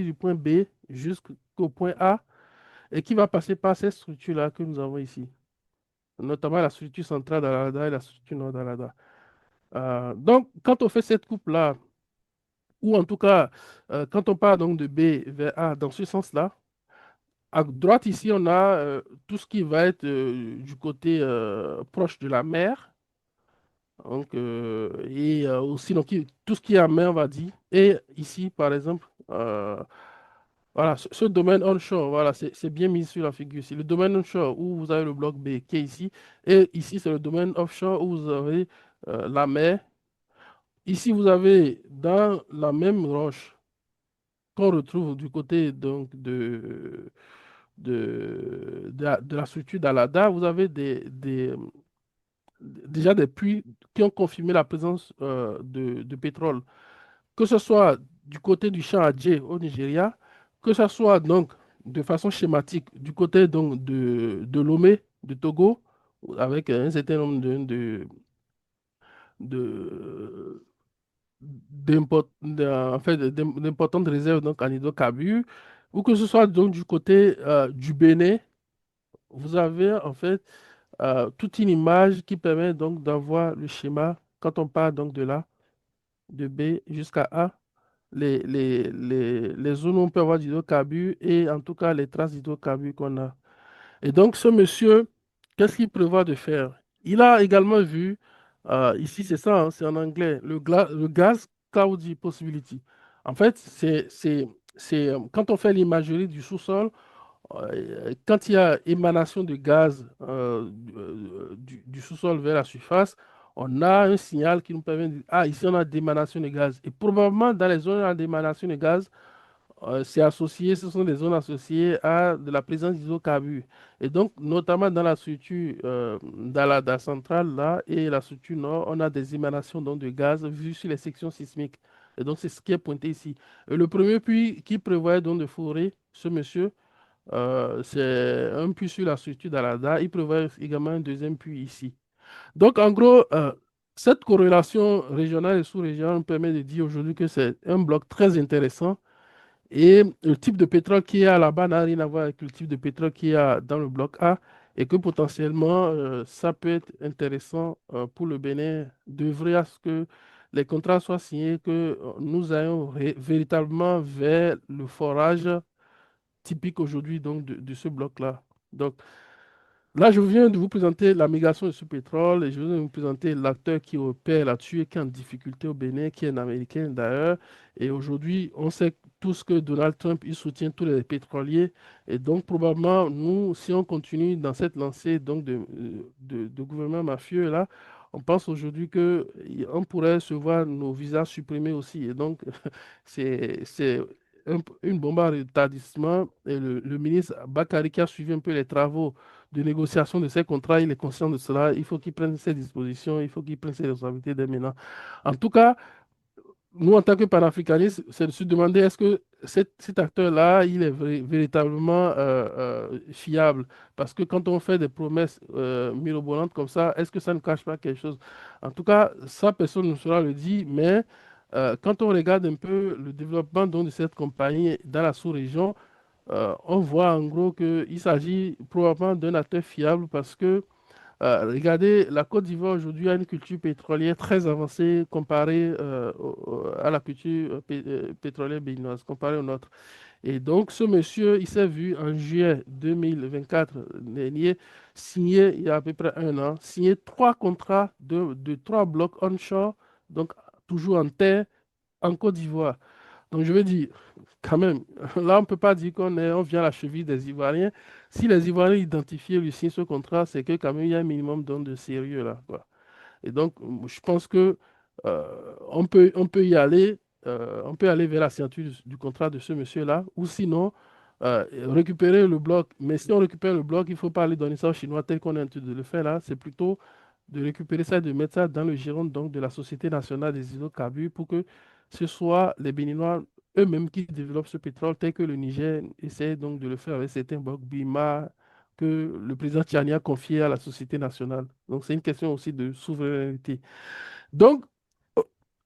S2: du point B jusqu'au point A, et qui va passer par ces structures-là que nous avons ici, notamment la structure centrale d'Alada et la structure nord d'Alada. Donc, quand on fait cette coupe-là, ou en tout cas, quand on part donc de B vers A dans ce sens-là, à droite ici, on a tout ce qui va être du côté proche de la mer, donc, et aussi donc, tout ce qui est en mer, on va dire. Et ici, par exemple, voilà, ce domaine onshore, voilà, c'est bien mis sur la figure ici. Le domaine onshore où vous avez le bloc B qui est ici, et ici, c'est le domaine offshore où vous avez la mer. Ici, vous avez dans la même roche qu'on retrouve du côté donc, de la structure d'Alada, vous avez déjà des puits qui ont confirmé la présence de pétrole, que ce soit du côté du champ Adjé au Nigeria, que ce soit donc de façon schématique du côté donc de Lomé, de Togo, avec un certain nombre de, en fait, d'importantes réserves donc en hydrocarbures, ou que ce soit donc du côté du Bénin, vous avez en fait toute une image qui permet donc d'avoir le schéma quand on part donc de là, de B jusqu'à A, les zones où on peut avoir d'hydrocarbures et en tout cas les traces d'hydrocarbures qu'on a. Et donc, ce monsieur, qu'est-ce qu'il prévoit de faire? Il a également vu, ici c'est ça, hein, c'est en anglais, le gas cloudy possibility. En fait, quand on fait l'imagerie du sous-sol, quand il y a émanation de gaz du sous-sol vers la surface, on a un signal qui nous permet de dire, ah, ici on a d'émanation de gaz. Et probablement dans les zones d'émanation de gaz, c'est associé, ce sont des zones associées à de la présence d'hydrocarbures. Et donc, notamment dans la structure, dans la centrale là et la structure nord, on a des émanations donc, de gaz vues sur les sections sismiques. Et donc, c'est ce qui est pointé ici. Et le premier puits qui prévoit donc de forer ce monsieur, c'est un puits sur la structure d'Alada. Il prévoit également un deuxième puits ici. Donc, en gros, cette corrélation régionale et sous-régionale nous permet de dire aujourd'hui que c'est un bloc très intéressant et le type de pétrole qu'il y a là-bas n'a rien à voir avec le type de pétrole qu'il y a dans le bloc A et que potentiellement, ça peut être intéressant pour le Bénin d'œuvrer à ce que les contrats soient signés, que nous ayons véritablement vers le forage typique aujourd'hui donc de ce bloc-là. Donc, là, je viens de vous présenter la migration de ce pétrole et je viens de vous présenter l'acteur qui opère là-dessus et qui est en difficulté au Bénin, qui est un Américain d'ailleurs. Et aujourd'hui, on sait tous que Donald Trump, il soutient tous les pétroliers. Et donc, probablement, nous, si on continue dans cette lancée donc, de gouvernement mafieux, là, on pense aujourd'hui qu'on pourrait se voir nos visas supprimés aussi. Et donc, c'est une bombe à retardissement. Et le ministre Bakary qui a suivi un peu les travaux de négociation de ces contrats, il est conscient de cela. Il faut qu'il prenne ses dispositions, il faut qu'il prenne ses responsabilités dès maintenant. En tout cas, nous, en tant que panafricanistes, c'est de se demander est-ce que cet acteur-là, il est véritablement fiable? Parce que quand on fait des promesses mirobolantes comme ça, est-ce que ça ne cache pas quelque chose? En tout cas, ça, personne ne saura le dire, mais quand on regarde un peu le développement donc, de cette compagnie dans la sous-région, on voit en gros qu'il s'agit probablement d'un acteur fiable parce que, regardez, la Côte d'Ivoire aujourd'hui a une culture pétrolière très avancée comparée à la culture pétrolière béninoise, comparée au nôtre. Et donc, ce monsieur, il s'est vu en juillet 2024 dernier signer, il y a à peu près un an, signer 3 contrats de 3 blocs onshore, donc toujours en terre, en Côte d'Ivoire. Donc, je veux dire, quand même, là, on ne peut pas dire on vient à la cheville des Ivoiriens. Si les Ivoiriens identifient et lui signent ce contrat, c'est que quand même, il y a un minimum de sérieux là, quoi. Et donc, je pense que on peut y aller, on peut aller vers la signature du contrat de ce monsieur-là, ou sinon récupérer le bloc. Mais si on récupère le bloc, il ne faut pas aller donner ça aux Chinois tel qu'on est en train de le faire là. C'est plutôt de récupérer ça et de mettre ça dans le giron donc, de la Société nationale des hydrocarbures pour que ce soit les Béninois eux-mêmes qui développent ce pétrole tel que le Niger essaie donc de le faire avec certains blocs Bima que le président Tchani a confié à la Société nationale. Donc, c'est une question aussi de souveraineté. Donc,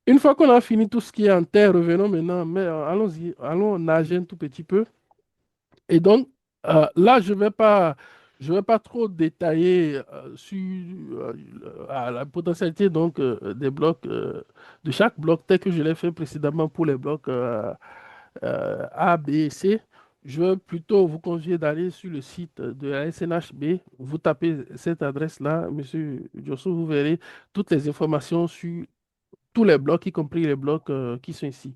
S2: une fois qu'on a fini tout ce qui est en terre, revenons maintenant, mais allons-y, allons nager un tout petit peu. Et donc, là, je vais pas trop détailler sur la potentialité donc, des blocs, de chaque bloc, tel que je l'ai fait précédemment pour les blocs A, B et C. Je vais plutôt vous convier d'aller sur le site de la SNHB. Vous tapez cette adresse-là, Monsieur Josso, vous verrez toutes les informations sur tous les blocs, y compris les blocs qui sont ici.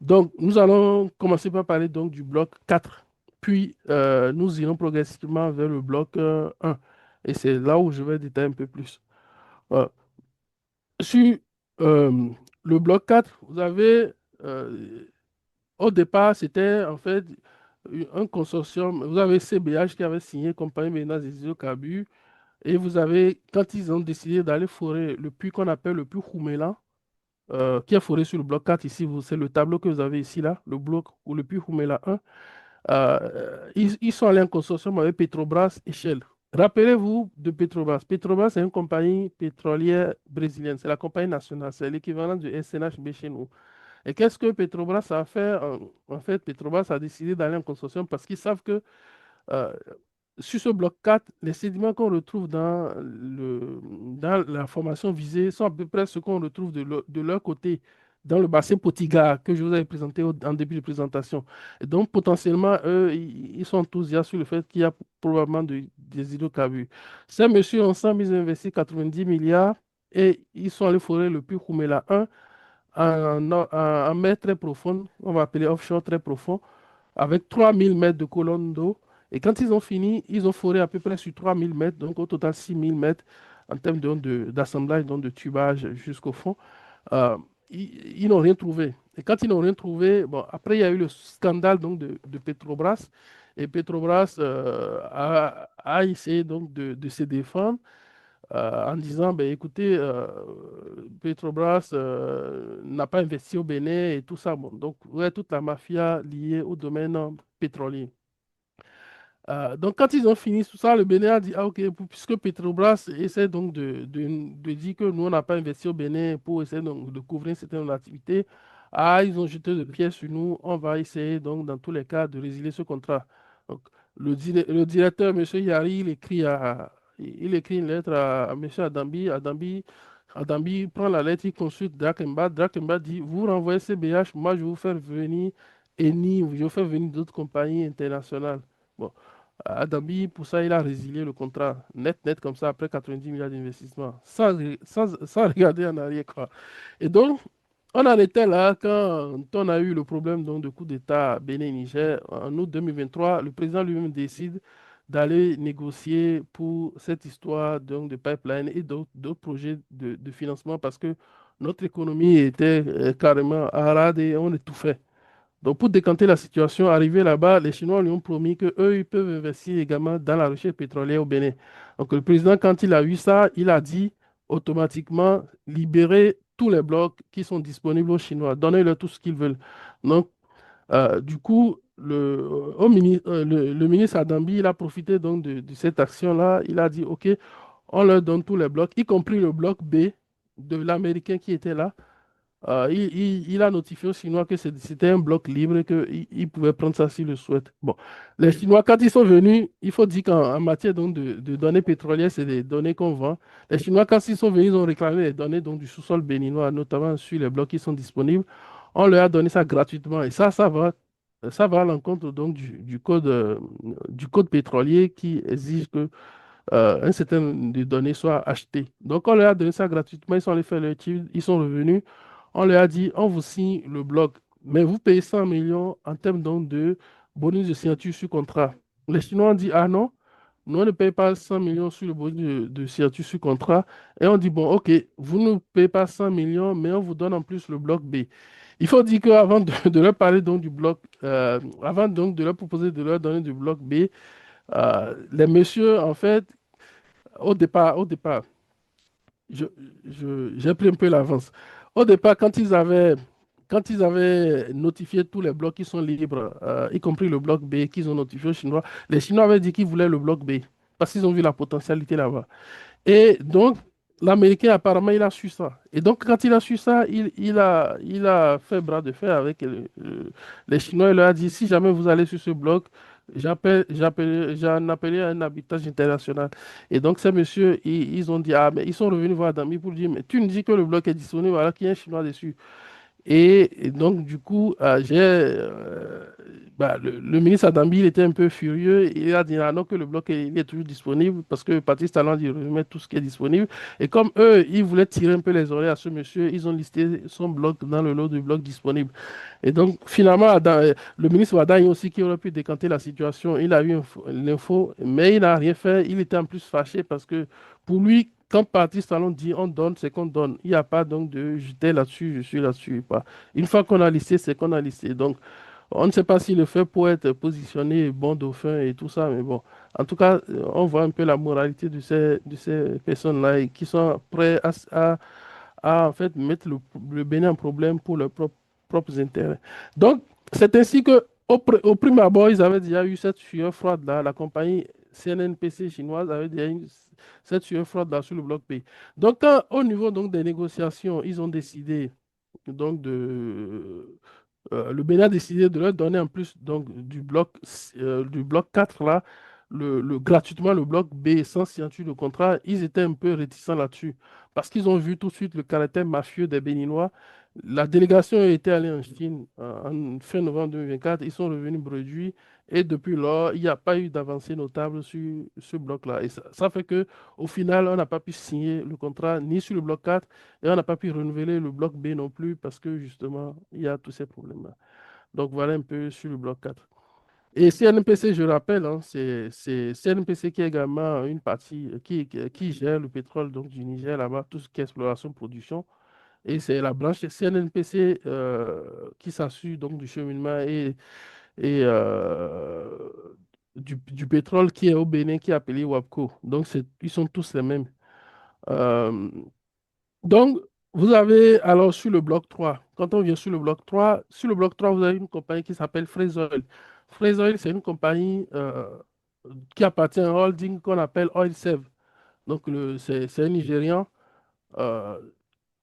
S2: Donc, nous allons commencer par parler donc du bloc 4. Puis, nous irons progressivement vers le bloc 1. Et c'est là où je vais détailler un peu plus. Euh, sur euh, le bloc 4, vous avez, au départ, c'était en fait un consortium. Vous avez CBH qui avait signé Compagnie Béninoise des hydrocarbures. Et vous avez, quand ils ont décidé d'aller forer le puits qu'on appelle le puits Khoumela, qui est foré sur le bloc 4 ici, c'est le tableau que vous avez ici, là, le bloc ou le puits Khoumela 1. Ils sont allés en consortium avec Petrobras et Shell. Rappelez-vous de Petrobras. Petrobras, c'est une compagnie pétrolière brésilienne. C'est la compagnie nationale. C'est l'équivalent du SNHB chez nous. Et qu'est-ce que Petrobras a fait? En fait, Petrobras a décidé d'aller en consortium parce qu'ils savent que euh, sur ce bloc 4, les sédiments qu'on retrouve dans la formation visée sont à peu près ce qu'on retrouve de leur côté dans le bassin Potiga que je vous avais présenté en début de présentation. Et donc, potentiellement, eux, ils sont enthousiastes sur le fait qu'il y a probablement des hydrocarbures. Ces messieurs, ensemble, ils ont investi 90 milliards et ils sont allés forer le puits Khoumela 1 en mer très profonde, on va appeler offshore très profond, avec 3000 mètres de colonne d'eau. Et quand ils ont fini, ils ont foré à peu près sur 3000 mètres, donc au total 6000 mètres en termes d'assemblage, donc de tubage jusqu'au fond. Euh, ils n'ont rien trouvé. Et quand ils n'ont rien trouvé, bon, après, il y a eu le scandale donc, de Petrobras. Et Petrobras a essayé donc de se défendre en disant, ben, écoutez, Petrobras n'a pas investi au Bénin et tout ça. Bon, donc, ouais, toute la mafia liée au domaine pétrolier. Donc, quand ils ont fini tout ça, le Bénin a dit, ah, ok, puisque Petrobras essaie donc de dire que nous, on n'a pas investi au Bénin pour essayer donc, de couvrir certaines activités, ah, ils ont jeté de pièces sur nous, on va essayer donc, dans tous les cas, de résilier ce contrat. Donc, le directeur, M. Yari, il écrit une lettre à M. Adambi. Adambi prend la lettre, il consulte Drakemba. Drakemba dit, vous renvoyez CBH, moi, je vais vous faire venir Eni, je vais vous faire venir d'autres compagnies internationales. Bon. Adambi, pour ça, il a résilié le contrat net, net, comme ça, après 90 milliards d'investissements, sans regarder en arrière, quoi. Et donc, on en était là quand on a eu le problème donc, de coup d'État Bénin-Niger. En août 2023, le président lui-même décide d'aller négocier pour cette histoire donc, de pipeline et d'autres projets de financement parce que notre économie était carrément à rade et on étouffait. Donc, pour décanter la situation, arrivé là-bas, les Chinois lui ont promis qu'eux, ils peuvent investir également dans la recherche pétrolière au Bénin. Donc, le président, quand il a vu ça, il a dit automatiquement libérer tous les blocs qui sont disponibles aux Chinois, donnez-leur tout ce qu'ils veulent. Donc, du coup, le ministre Adambi, il a profité donc de cette action-là. Il a dit, OK, on leur donne tous les blocs, y compris le bloc B de l'Américain qui était là. Il a notifié aux Chinois que c'était un bloc libre et qu'ils pouvaient prendre ça s'ils le souhaitent. Bon, les Chinois, quand ils sont venus, il faut dire qu'en matière donc, de données pétrolières, c'est des données qu'on vend. Les Chinois, quand ils sont venus, ils ont réclamé les données donc, du sous-sol béninois, notamment sur les blocs qui sont disponibles. On leur a donné ça gratuitement. Et ça va Ça va à l'encontre donc du code pétrolier qui exige que un certain nombre de données soient achetées. Donc, on leur a donné ça gratuitement, ils sont allés faire leur étude, ils sont revenus, on leur a dit, on vous signe le bloc, mais vous payez 100 millions en termes donc de bonus de signature sur contrat. Les Chinois ont dit, ah non, nous on ne paye pas 100 millions sur le bonus de signature sur contrat, et on dit, bon, ok, vous ne payez pas 100 millions, mais on vous donne en plus le bloc B. Il faut dire qu'avant de leur parler donc du bloc, avant donc de leur proposer de leur donner du bloc B, les messieurs, en fait, au départ, je, j'ai pris un peu l'avance. Au départ, quand ils avaient notifié tous les blocs qui sont libres, y compris le bloc B qu'ils ont notifié aux Chinois, les Chinois avaient dit qu'ils voulaient le bloc B parce qu'ils ont vu la potentialité là-bas. Et donc, l'Américain, apparemment, il a su ça. Et donc, quand il a su ça, il a fait bras de fer avec les Chinois. Il leur a dit, si jamais vous allez sur ce bloc, j'en appelé à un arbitrage international. Et donc, ces messieurs, ils ont dit, ah, mais ils sont revenus voir Dami pour lui dire, mais tu nous dis que le bloc est disponible, alors qu'il y a un Chinois dessus. Et donc, du coup, le ministre Adambi, il était un peu furieux. Il a dit ah non, que le bloc il est toujours disponible parce que Patrice Talon dit remet tout ce qui est disponible. Et comme eux, ils voulaient tirer un peu les oreilles à ce monsieur, ils ont listé son bloc dans le lot de blocs disponibles. Et donc, finalement, le ministre Wadagne aussi, qui aurait pu décanter la situation, il a eu l'info, mais il n'a rien fait. Il était en plus fâché parce que pour lui, quand Patrice Talon dit on donne, c'est qu'on donne. Il n'y a pas donc de j'étais là-dessus, je suis là-dessus. Pas. Une fois qu'on a listé, c'est qu'on a listé. Donc, on ne sait pas s'il le fait pour être positionné bon dauphin et tout ça, mais bon. En tout cas, on voit un peu la moralité de ces personnes-là et qui sont prêts à en fait mettre le Bénin en problème pour leurs propres intérêts. Donc, c'est ainsi que au prime abord, ils avaient déjà eu cette sueur froide-là. La compagnie CNNPC chinoise avait déjà eu cette sueur froide-là sur le bloc P. Donc, au niveau donc, des négociations, ils ont décidé donc le Bénin a décidé de leur donner en plus donc, du bloc 4 là, gratuitement le bloc B sans signature de contrat. Ils étaient un peu réticents là-dessus parce qu'ils ont vu tout de suite le caractère mafieux des Béninois. La délégation était allée en Chine en fin novembre 2024. Ils sont revenus bredouilles et depuis lors, il n'y a pas eu d'avancée notable sur ce bloc-là. Et ça fait que au final, on n'a pas pu signer le contrat ni sur le bloc 4 et on n'a pas pu renouveler le bloc B non plus parce que justement, il y a tous ces problèmes-là. Donc voilà un peu sur le bloc 4. Et CNPC, je rappelle, hein, c'est CNPC qui est également une partie qui gère le pétrole donc, du Niger là-bas, tout ce qui est exploration, production. Et c'est la branche CNPC qui s'assure donc du cheminement et du pétrole qui est au Bénin, qui est appelé WAPCO. Donc ils sont tous les mêmes. Euh, donc, vous avez alors sur le bloc 3, quand on vient sur le bloc 3, vous avez une compagnie qui s'appelle Fraser. Fraser, c'est une compagnie qui appartient à un holding qu'on appelle OilSev. Donc, c'est un Nigérian. Euh,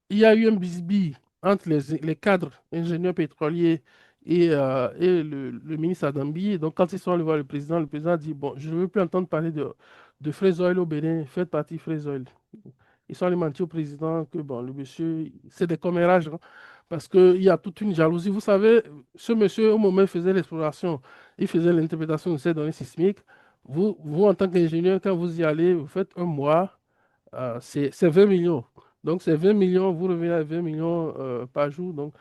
S2: il y a eu un bisbille entre les cadres ingénieurs pétroliers et le ministre Adambi. Donc, quand ils sont allés voir le président a dit, bon, je ne veux plus entendre parler de Fraser au Bénin, faites partie Fraser. Ils sont allés mentir au président que bon, le monsieur, c'est des commérages, hein, parce qu'il y a toute une jalousie. Vous savez, ce monsieur, au moment où il faisait l'exploration, il faisait l'interprétation de ces données sismiques. Vous, en tant qu'ingénieur, quand vous y allez, vous faites un mois, c'est 20 millions. Donc, c'est 20 millions, vous revenez à 20 millions par jour. Donc,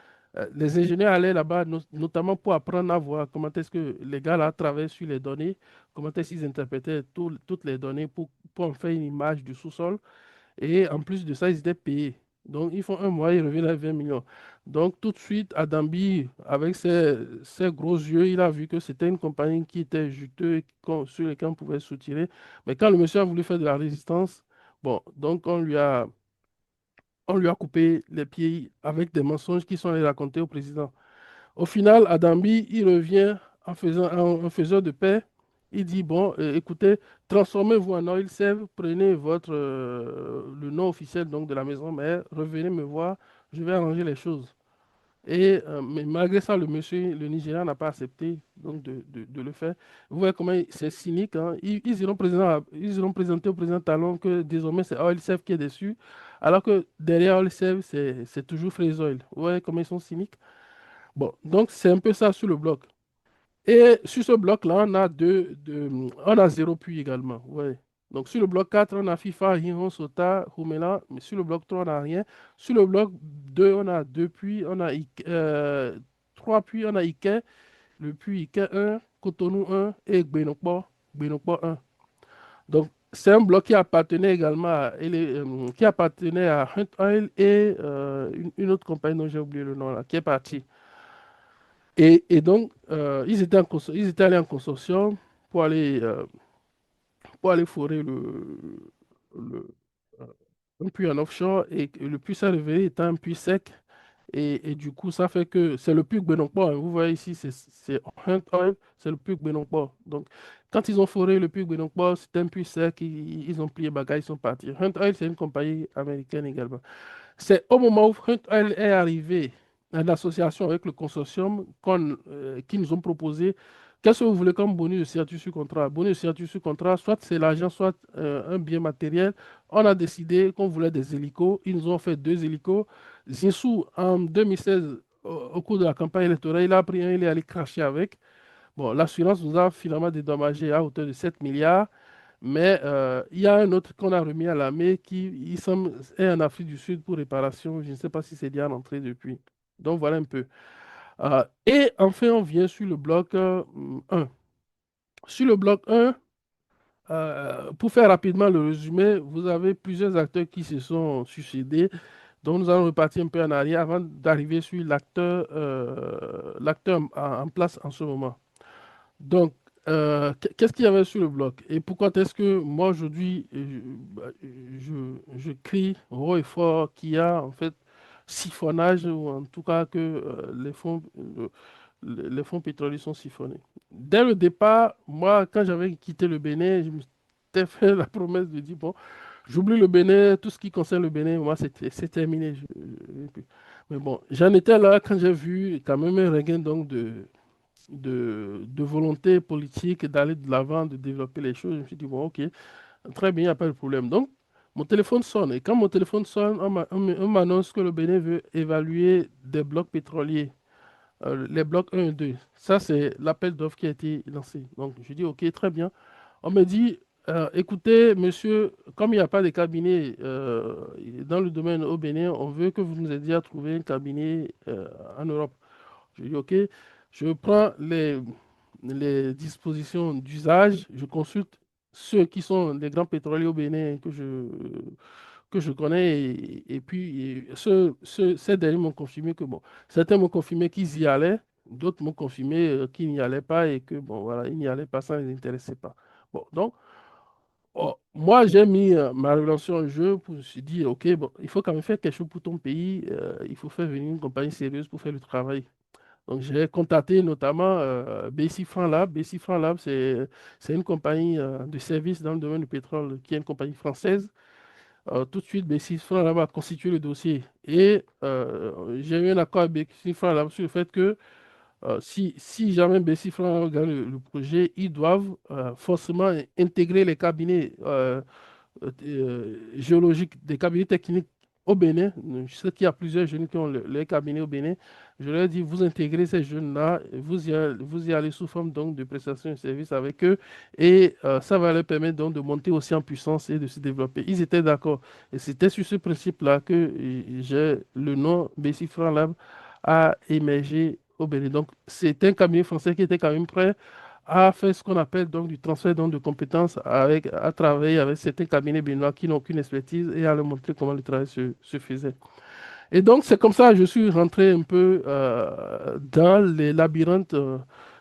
S2: les ingénieurs allaient là-bas, notamment pour apprendre à voir comment est-ce que les gars là travaillent sur les données, comment est-ce qu'ils interprétaient toutes les données pour en faire une image du sous-sol. Et en plus de ça, ils étaient payés. Donc, ils font un mois, ils reviennent à 20 millions. Donc, tout de suite, Adambi, avec ses gros yeux, il a vu que c'était une compagnie qui était juteuse, sur laquelle on pouvait soutirer. Mais quand le monsieur a voulu faire de la résistance, bon, donc on lui a coupé les pieds avec des mensonges qui sont allés raconter au président. Au final, Adambi, il revient en faiseur de paix. Il dit, bon, écoutez, transformez-vous en oil save, prenez le nom officiel donc, de la maison mère, revenez me voir, je vais arranger les choses. Mais malgré ça, le monsieur, le Nigérian n'a pas accepté donc, de le faire. Vous voyez comment c'est cynique. Hein. Ils iront présenter au président Talon que désormais c'est Oil Safe qui est dessus, alors que derrière Oil Safe, c'est toujours Fraser Oil. Vous voyez comment ils sont cyniques. Bon, donc c'est un peu ça sur le bloc. Et sur ce bloc-là, on a zéro puits également. Ouais. Donc sur le bloc 4, on a FIFA, Hiron, Sota, Humela. Mais sur le bloc 3, on n'a rien. Sur le bloc 2, on a deux puits. On a trois puits. On a Ike, le puits Ike 1, Cotonou 1 et Gbenokpo 1. Donc c'est un bloc qui appartenait à Hunt Oil et une autre compagnie dont j'ai oublié le nom là, qui est partie. Et donc, ils étaient allés en consortium pour aller, euh, pour aller forer le, euh, un puits en offshore et le puits s'est révélé étant un puits sec. Et du coup, ça fait que c'est le puits Benokpo, hein. Vous voyez ici, c'est Hunt Oil, c'est le puits Benokpo. Donc, quand ils ont foré le puits Benokpo, c'était un puits sec, ils ont plié bagages, ils sont partis. Hunt Oil, c'est une compagnie américaine également. C'est au moment où Hunt est arrivé à l'association avec le consortium qui nous ont proposé qu'est-ce que vous voulez comme bonus de signature sur contrat. Bonus de signature sur contrat, soit c'est l'argent, soit un bien matériel. On a décidé qu'on voulait des hélicos. Ils nous ont fait deux hélicos. Zinsou, en 2016, au cours de la campagne électorale, il a pris un, il est allé cracher avec. Bon, l'assurance nous a finalement dédommagé à hauteur de 7 milliards. Mais il y a un autre qu'on a remis à l'armée qui, il semble, est en Afrique du Sud pour réparation. Je ne sais pas si c'est déjà rentré depuis. Donc voilà un peu. Et enfin, on vient sur le bloc 1. Sur le bloc 1, pour faire rapidement le résumé, vous avez plusieurs acteurs qui se sont suicidés. Donc nous allons repartir un peu en arrière avant d'arriver sur l'acteur en place en ce moment. Donc, qu'est-ce qu'il y avait sur le bloc? Et pourquoi est-ce que moi, aujourd'hui, je crie haut et fort qu'il y a en fait siphonnage, ou en tout cas que les fonds pétroliers sont siphonnés. Dès le départ, moi, quand j'avais quitté le Bénin, je me suis fait la promesse de dire, bon, j'oublie le Bénin, tout ce qui concerne le Bénin, moi, c'est terminé. Mais bon, j'en étais là quand j'ai vu quand même un regain donc de volonté politique d'aller de l'avant, de développer les choses. Je me suis dit, bon, ok, très bien, il n'y a pas de problème. Donc, mon téléphone sonne. Et quand mon téléphone sonne, on m'annonce que le Bénin veut évaluer des blocs pétroliers, les blocs 1 et 2. Ça, c'est l'appel d'offres qui a été lancé. Donc, je dis, ok, très bien. On me dit, écoutez, monsieur, comme il n'y a pas de cabinet dans le domaine au Bénin, on veut que vous nous aidiez à trouver un cabinet en Europe. Je dis, OK, je prends les dispositions d'usage, je consulte ceux qui sont les grands pétroliers au Bénin que je connais, et puis ces derniers m'ont confirmé que, bon, certains m'ont confirmé qu'ils y allaient, d'autres m'ont confirmé qu'ils n'y allaient pas et que, bon, voilà, ils n'y allaient pas, ça ne les intéressait pas. Bon, donc, oh, moi, j'ai mis ma relation en jeu pour se dire, OK, bon, il faut quand même faire quelque chose pour ton pays, il faut faire venir une compagnie sérieuse pour faire le travail. Donc, j'ai contacté notamment BC Franlab. BC Franlab, c'est une compagnie de services dans le domaine du pétrole qui est une compagnie française. Tout de suite, BC Franlab a constitué le dossier. Et j'ai eu un accord avec BC Franlab sur le fait que si jamais BC Franlab gagne le projet, ils doivent forcément intégrer les cabinets géologiques, des cabinets techniques au Bénin. Je sais qu'il y a plusieurs jeunes qui ont les cabinets au Bénin. Je leur ai dit, vous intégrez ces jeunes-là, vous y allez sous forme donc de prestation de services avec eux, et ça va leur permettre donc de monter aussi en puissance et de se développer. Ils étaient d'accord. Et c'était sur ce principe-là que j'ai le nom Bessie Franc Lab a émergé au Bénin. Donc, c'est un cabinet français qui était quand même prêt à faire ce qu'on appelle donc du transfert donc, de compétences à travailler avec certains cabinets béninois qui n'ont aucune expertise et à leur montrer comment le travail se faisait. Et donc, c'est comme ça que je suis rentré un peu dans les labyrinthes,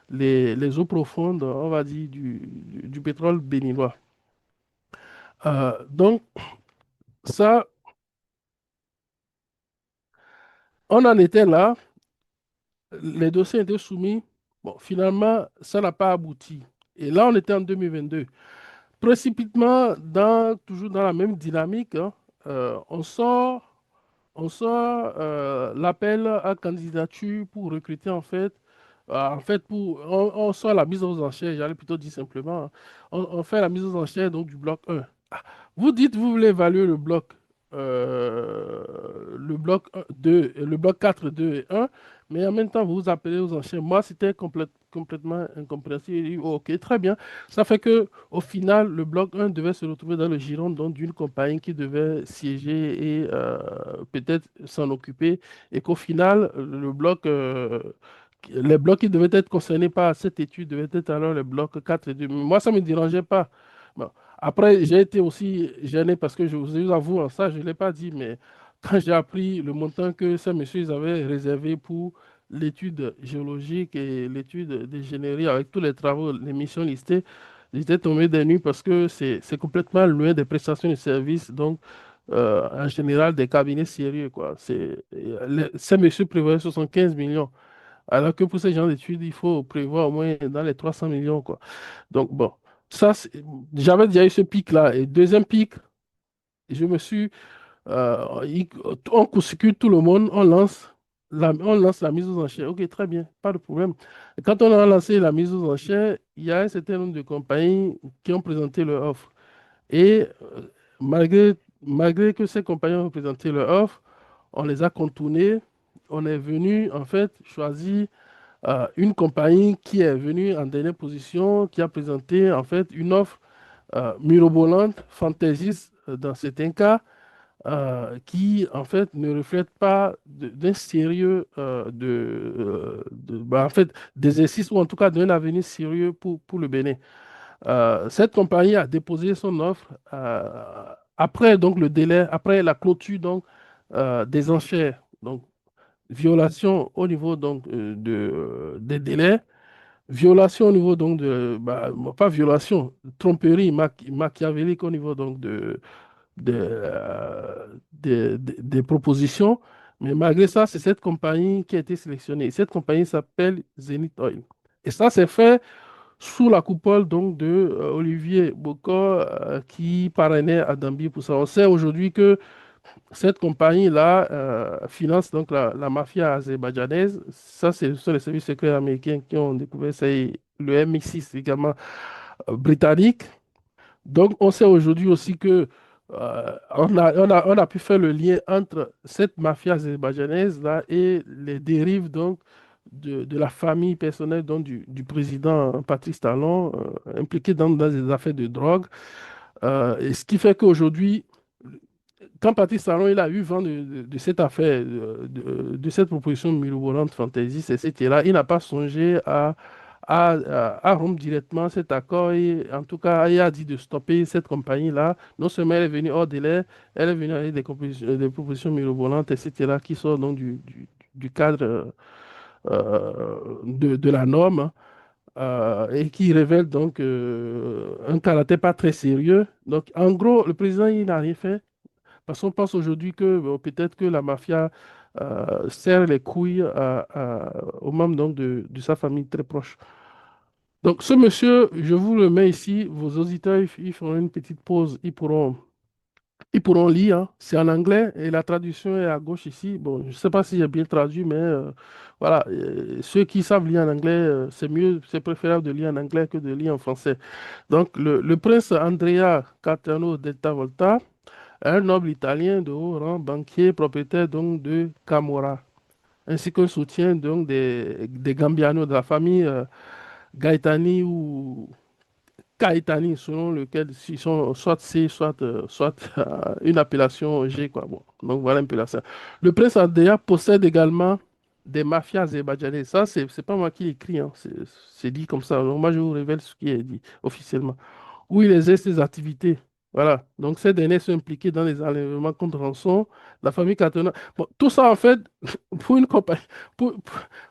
S2: les eaux profondes, on va dire, du pétrole béninois. Donc, ça, on en était là, les dossiers étaient soumis. Bon, finalement, ça n'a pas abouti. Et là, on était en 2022. Précipitamment, toujours dans la même dynamique, hein, on sort l'appel à candidature pour recruter on sort la mise aux enchères, j'allais plutôt dire simplement, hein. On fait la mise aux enchères donc, du bloc 1. Ah, vous dites, vous voulez évaluer le bloc le bloc 2, le bloc 4, 2 et 1, mais en même temps, vous vous appelez aux enchères. Moi, c'était complètement incompréhensible. J'ai dit, oh, ok, très bien. Ça fait que au final, le bloc 1 devait se retrouver dans le giron donc, d'une compagnie qui devait siéger et peut-être s'en occuper, et qu'au final, les blocs qui devaient être concernés par cette étude devaient être alors les blocs 4 et 2. Mais moi, ça ne me dérangeait pas. Bon. Après, j'ai été aussi gêné parce que je vous avoue, ça, je ne l'ai pas dit, mais quand j'ai appris le montant que ces messieurs ils avaient réservé pour l'étude géologique et l'étude d'ingénierie avec tous les travaux, les missions listées, j'étais tombé des nues parce que c'est complètement loin des prestations de services, donc en général des cabinets sérieux, quoi. Ces messieurs prévoyaient 75 millions. Alors que pour ces gens d'études, il faut prévoir au moins dans les 300 millions, quoi. Donc, bon, ça, j'avais déjà eu ce pic-là. Et deuxième pic, je me suis, on consécute tout le monde, on lance la mise aux enchères. Ok, très bien, pas de problème. Et quand on a lancé la mise aux enchères, il y a un certain nombre de compagnies qui ont présenté leur offre. Et malgré que ces compagnies ont présenté leur offre, on les a contournées. On est venu, en fait, choisir une compagnie qui est venue en dernière position, qui a présenté en fait une offre mirobolante, fantaisiste dans certains cas, qui en fait ne reflète pas d'un sérieux en fait, d'exercice ou en tout cas d'un avenir sérieux pour le Bénin. Cette compagnie a déposé son offre après donc le délai, après la clôture donc des enchères. Donc violation au niveau donc des délais, violation au niveau donc pas violation, tromperie machiavélique au niveau donc des propositions. Mais malgré ça, c'est cette compagnie qui a été sélectionnée. Cette compagnie s'appelle Zenith Oil. Et ça, c'est fait sous la coupole donc de Olivier Bokor qui parrainait Adambi pour ça. On sait aujourd'hui que cette compagnie-là finance donc la mafia azerbaïdjanaise. Ça, ce sont les services secrets américains qui ont découvert ça. Et le MI6 également britannique. Donc, on sait aujourd'hui aussi que on a pu faire le lien entre cette mafia azerbaïdjanaise-là et les dérives donc de la famille personnelle donc, du président Patrice Talon, impliqué dans des affaires de drogue. Et ce qui fait qu'aujourd'hui, quand Patrice Talon il a eu vent de cette affaire, de cette proposition mirobolante fantaisiste, etc., il n'a pas songé à rompre directement cet accord et en tout cas, il a dit de stopper cette compagnie-là. Non seulement elle est venue hors délai, elle est venue avec des propositions mirobolantes, etc., qui sortent donc du cadre de la norme, hein, et qui révèlent donc un caractère pas très sérieux. Donc, en gros, le président, il n'a rien fait. Parce qu'on pense aujourd'hui que peut-être que la mafia serre les couilles aux membres donc, de sa famille très proche. Donc, ce monsieur, je vous le mets ici. Vos auditeurs, ils feront une petite pause. Ils pourront lire, hein. C'est en anglais et la traduction est à gauche ici. Bon, je ne sais pas si j'ai bien traduit, mais voilà. Ceux qui savent lire en anglais, c'est mieux, c'est préférable de lire en anglais que de lire en français. Donc, le prince Andrea Catano Della Volta, un noble italien de haut rang, banquier, propriétaire donc de Camorra, ainsi qu'un soutien donc des Gambianos de la famille Gaetani ou Caetani, selon lequel ils sont soit C, soit une appellation G, quoi. Bon, donc voilà un peu la scène. Le prince Andrea possède également des mafias azerbaïdjanaises. Ça, c'est pas moi qui l'écris, hein. C'est dit comme ça. Donc moi, je vous révèle ce qui est dit officiellement où il exerce ses activités. Voilà. Donc, ces derniers sont impliqués dans les enlèvements contre rançon. La famille Katona. Bon, tout ça, en fait, pour une compagnie, pour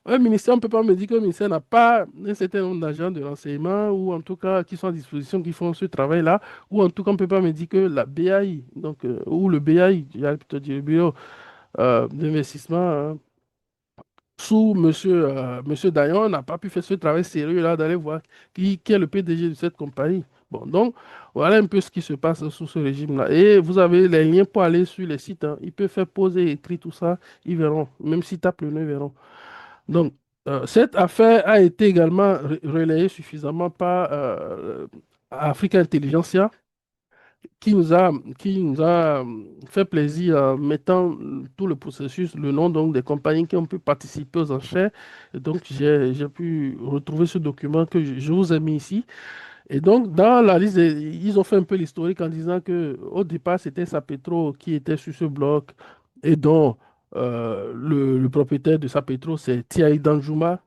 S2: un ministère, on ne peut pas me dire que le ministère n'a pas un certain nombre d'agents de renseignement ou en tout cas qui sont à disposition, qui font ce travail-là. Ou en tout cas, on ne peut pas me dire que la BAI, donc, ou le BAI, j'allais plutôt dire le bureau d'investissement, hein, sous monsieur Dayon, n'a pas pu faire ce travail sérieux-là d'aller voir qui est le PDG de cette compagnie. Bon, donc, voilà un peu ce qui se passe sous ce régime-là. Et vous avez les liens pour aller sur les sites, hein. Ils peuvent faire poser, écrire tout ça, ils verront. Même s'ils tapent le nom, ils verront. Donc, cette affaire a été également relayée suffisamment par Africa Intelligentsia, qui nous a fait plaisir en mettant tout le processus, le nom donc, des compagnies qui ont pu participer aux enchères. Et donc, j'ai pu retrouver ce document que je vous ai mis ici. Et donc, dans la liste, ils ont fait un peu l'historique en disant que au départ, c'était Sapetro qui était sur ce bloc et dont le propriétaire de Sapetro, c'est Thierry Danjuma,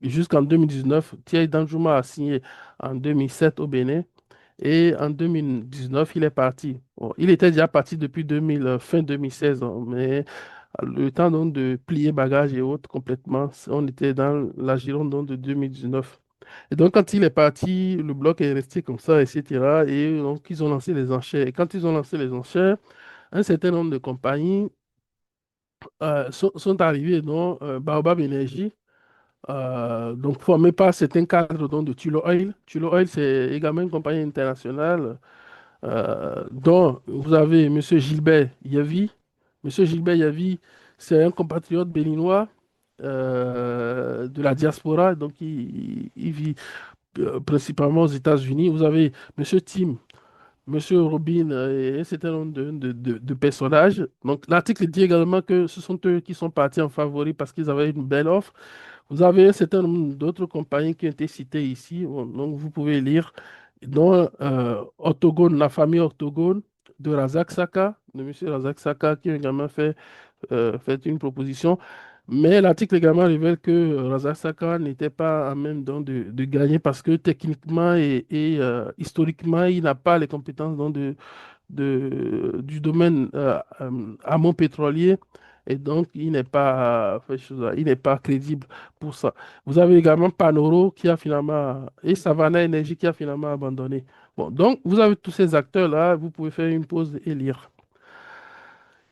S2: jusqu'en 2019. Thierry Danjuma a signé en 2007 au Bénin et en 2019, il est parti. Bon, il était déjà parti depuis 2000, fin 2016, hein, mais le temps donc, de plier bagages et autres complètement, on était dans la gironde donc, de 2019. Et donc, quand il est parti, le bloc est resté comme ça, etc. Et donc, ils ont lancé les enchères. Et quand ils ont lancé les enchères, un certain nombre de compagnies sont arrivées, dont Baobab Energy, donc formé par certains cadres donc, de Tullow Oil. Tullow Oil, c'est également une compagnie internationale dont vous avez M. Gilbert Yavi. M. Gilbert Yavi, c'est un compatriote béninois de la diaspora, donc il vit principalement aux États-Unis. Vous avez Monsieur Tim, Monsieur Robin et un certain nombre de personnages. Donc, l'article dit également que ce sont eux qui sont partis en favori parce qu'ils avaient une belle offre. Vous avez un certain nombre d'autres compagnies qui ont été citées ici. Bon, donc, vous pouvez lire, dont Octogone, la famille Octogone de Razak Saka, de Monsieur Razak Saka, qui a également fait une proposition. Mais l'article également révèle que Razak Saka n'était pas à même donc, de gagner parce que techniquement et historiquement, il n'a pas les compétences donc, du domaine amont pétrolier. Et donc, il n'est pas crédible pour ça. Vous avez également Panoro qui a finalement, et Savannah Energy qui a finalement abandonné. Bon, donc, vous avez tous ces acteurs-là, vous pouvez faire une pause et lire.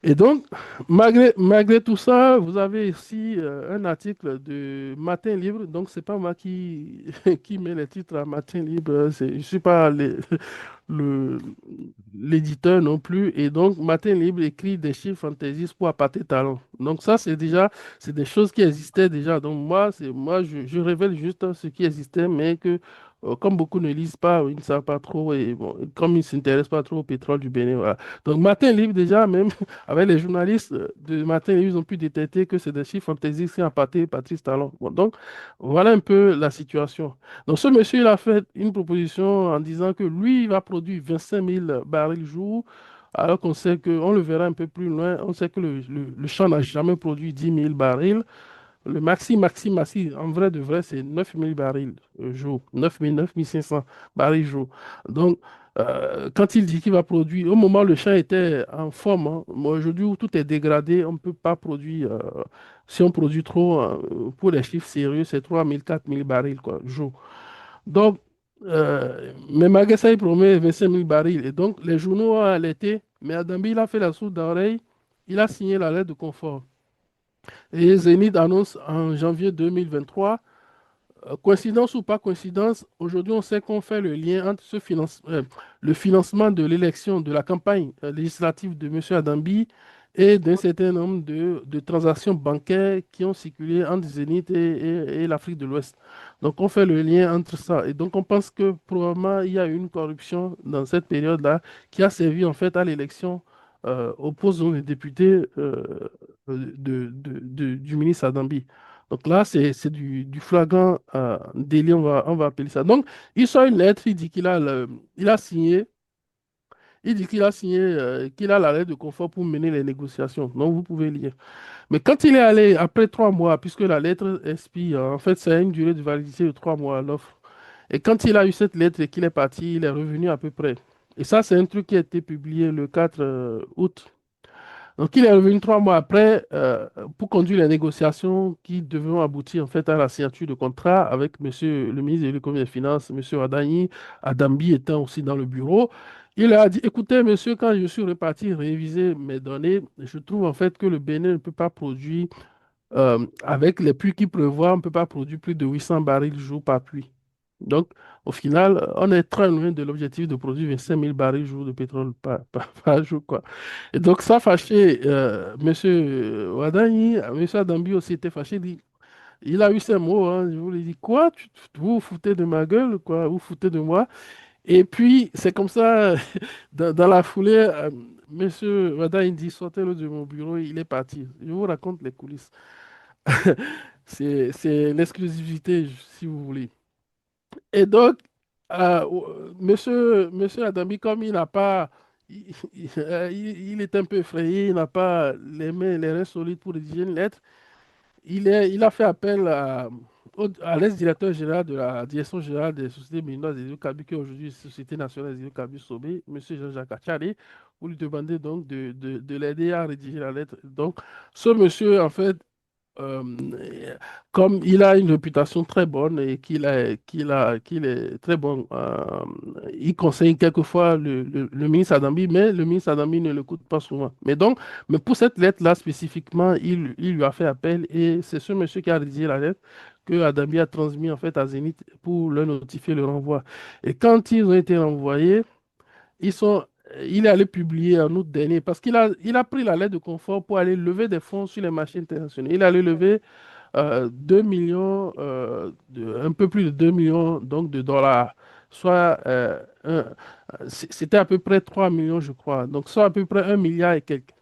S2: Et donc, malgré tout ça, vous avez ici un article de Matin Libre. Donc, c'est pas moi qui, qui met les titres à Matin Libre. Je ne suis pas le- l'éditeur non plus. Et donc, Matin Libre écrit des chiffres fantaisistes pour appâter talent. Donc, ça, c'est des choses qui existaient déjà. Donc, moi, je révèle juste ce qui existait, mais que, comme beaucoup ne lisent pas, ils ne savent pas trop. Et bon, comme ils ne s'intéressent pas trop au pétrole du Bénin, voilà. Donc, Matin Libre, déjà, même avec les journalistes de Matin Libre, ils ont pu détecter que c'est des chiffres fantaisistes qui ont appâté Patrice Talon. Bon, donc, voilà un peu la situation. Donc, ce monsieur, il a fait une proposition en disant que lui, il va produire 25 000 barils jour, alors qu'on sait que, on le verra un peu plus loin, on sait que le champ n'a jamais produit 10 000 barils. Le maxi, en vrai de vrai, c'est 9 000 barils jour, 9 500 barils jour. Donc, quand il dit qu'il va produire, au moment où le champ était en forme, hein, mais aujourd'hui où tout est dégradé, on ne peut pas produire, si on produit trop, pour les chiffres sérieux, c'est 3 000, 4 000 barils quoi, jour. Donc, mais malgré ça, il promet 25 000 barils. Et donc, les journaux ont alerté, mais Adambi, il a fait la sourde d'oreille, il a signé la lettre de confort. Et Zénith annonce en janvier 2023, coïncidence ou pas coïncidence, aujourd'hui on sait qu'on fait le lien entre le financement de l'élection, de la campagne législative de M. Adambi et d'un certain nombre de transactions bancaires qui ont circulé entre Zénith et l'Afrique de l'Ouest. Donc on fait le lien entre ça. Et donc on pense que probablement il y a eu une corruption dans cette période-là qui a servi en fait à l'élection au poste des députés du ministre Adambi. Donc là, c'est du flagrant délit, on va appeler ça. Donc, il sort une lettre, il dit il a signé, il dit qu'il a signé, qu'il a la lettre de confort pour mener les négociations. Donc, vous pouvez lire. Mais quand il est allé, après 3 mois, puisque la lettre expire, en fait, c'est une durée de validité de 3 mois à l'offre. Et quand il a eu cette lettre et qu'il est parti, il est revenu à peu près. Et ça, c'est un truc qui a été publié le 4 août. Donc, il est revenu 3 mois après pour conduire les négociations qui devront aboutir en fait à la signature de contrat avec Monsieur le ministre de l'économie et des Finances, Monsieur Adani, Adambi étant aussi dans le bureau. Il a dit, écoutez, monsieur, quand je suis reparti réviser mes données, je trouve en fait que le Bénin ne peut pas produire, avec les puits qui prévoient, on ne peut pas produire plus de 800 barils jour par puits. Donc, au final, on est très loin de l'objectif de produire 25 000 barils jour de pétrole par jour, quoi. Et donc, ça fâché, M. Wadani, M. Adambi aussi était fâché. Il a eu ces mots, hein, je vous l'ai dit, quoi? Vous vous foutez de ma gueule, quoi? Vous vous foutez de moi? Et puis, c'est comme ça, dans la foulée, Monsieur Wada, il dit, sortez-le de mon bureau, il est parti. Je vous raconte les coulisses. C'est l'exclusivité, si vous voulez. Et donc, monsieur Adami, comme il n'a pas, il est un peu effrayé, il n'a pas les reins solides pour rédiger une lettre, il a fait appel à l'ex-directeur général de la direction générale des sociétés minières des hydrocarbures, qui est aujourd'hui Société nationale des hydrocarbures SOBE, M. Jean-Jacques Achari, pour lui demander donc de l'aider à rédiger la lettre. Donc, ce monsieur, en fait, euh, comme il a une réputation très bonne et qu'il est très bon, il conseille quelquefois le ministre Adambi, mais le ministre Adambi ne l'écoute pas souvent. Mais pour cette lettre-là spécifiquement, il lui a fait appel et c'est ce monsieur qui a rédigé la lettre que Adambi a transmis en fait à Zénith pour leur notifier le renvoi. Et quand ils ont été renvoyés, ils sont, il est allé publier en août dernier parce il a pris la lettre de confort pour aller lever des fonds sur les marchés internationaux. Il allait lever 2 millions, un peu plus de 2 millions donc, de dollars, soit c'était à peu près 3 millions, je crois. Donc, soit à peu près 1 milliard et quelques.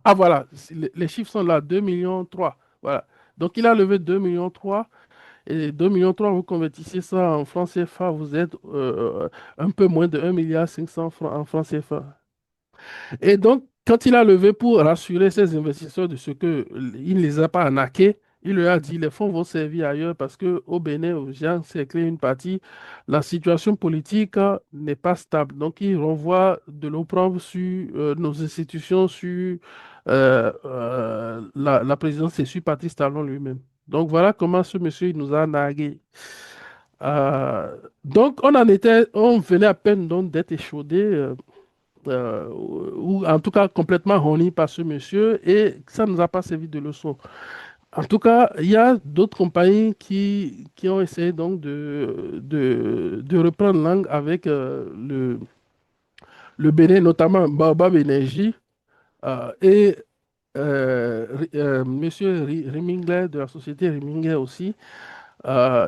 S2: Ah, voilà, les chiffres sont là, 2 millions 3. Voilà. Donc, il a levé 2 millions 3. Et 2 millions 3, vous convertissez ça en francs CFA, vous êtes un peu moins de 1 milliard 500 francs en francs CFA. Et donc, quand il a levé pour rassurer ses investisseurs de ce que il ne les a pas arnaqués, il leur a dit les fonds vont servir ailleurs parce que au Bénin, aux gens, c'est clair une partie, la situation politique n'est pas stable. Donc, il renvoie de l'opprobre sur nos institutions, sur la présidence et sur Patrice Talon lui-même. Donc, voilà comment ce monsieur il nous a nargués. Donc, on venait à peine donc d'être échaudé. Ou en tout cas complètement roni par ce monsieur, et ça ne nous a pas servi de leçon. En tout cas, il y a d'autres compagnies qui ont essayé donc de reprendre langue avec le Bénin, notamment Baobab Energy, et Monsieur Rimingler de la société Rimingler aussi.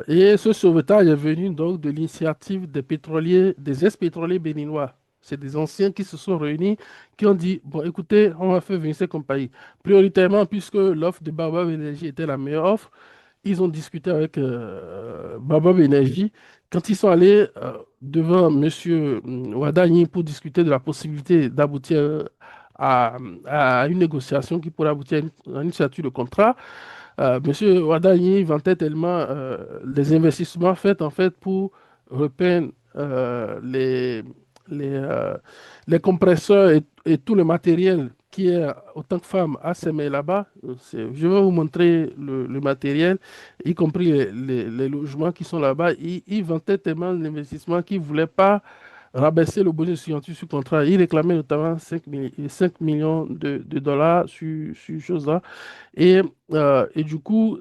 S2: Et ce sauvetage est venu donc de l'initiative des pétroliers, des ex-pétroliers béninois. C'est des anciens qui se sont réunis, qui ont dit, bon, écoutez, on va faire venir ces compagnies. Prioritairement, puisque l'offre de Baobab Energy était la meilleure offre, ils ont discuté avec Baobab Energy. Quand ils sont allés devant M. Wadagni pour discuter de la possibilité d'aboutir à, à une négociation qui pourrait aboutir à une signature de contrat, Monsieur Wadagni vantait tellement les investissements faits en fait pour repeindre les, euh, les compresseurs et tout le matériel qui est autant que femme à semer là-bas. Je vais vous montrer le matériel, y compris les logements qui sont là-bas. Il vantait tellement l'investissement qu'il ne voulait pas rabaisser le bonus scientifique sur contrat. Il réclamait notamment 5 millions de dollars sur chose-là. Et du coup,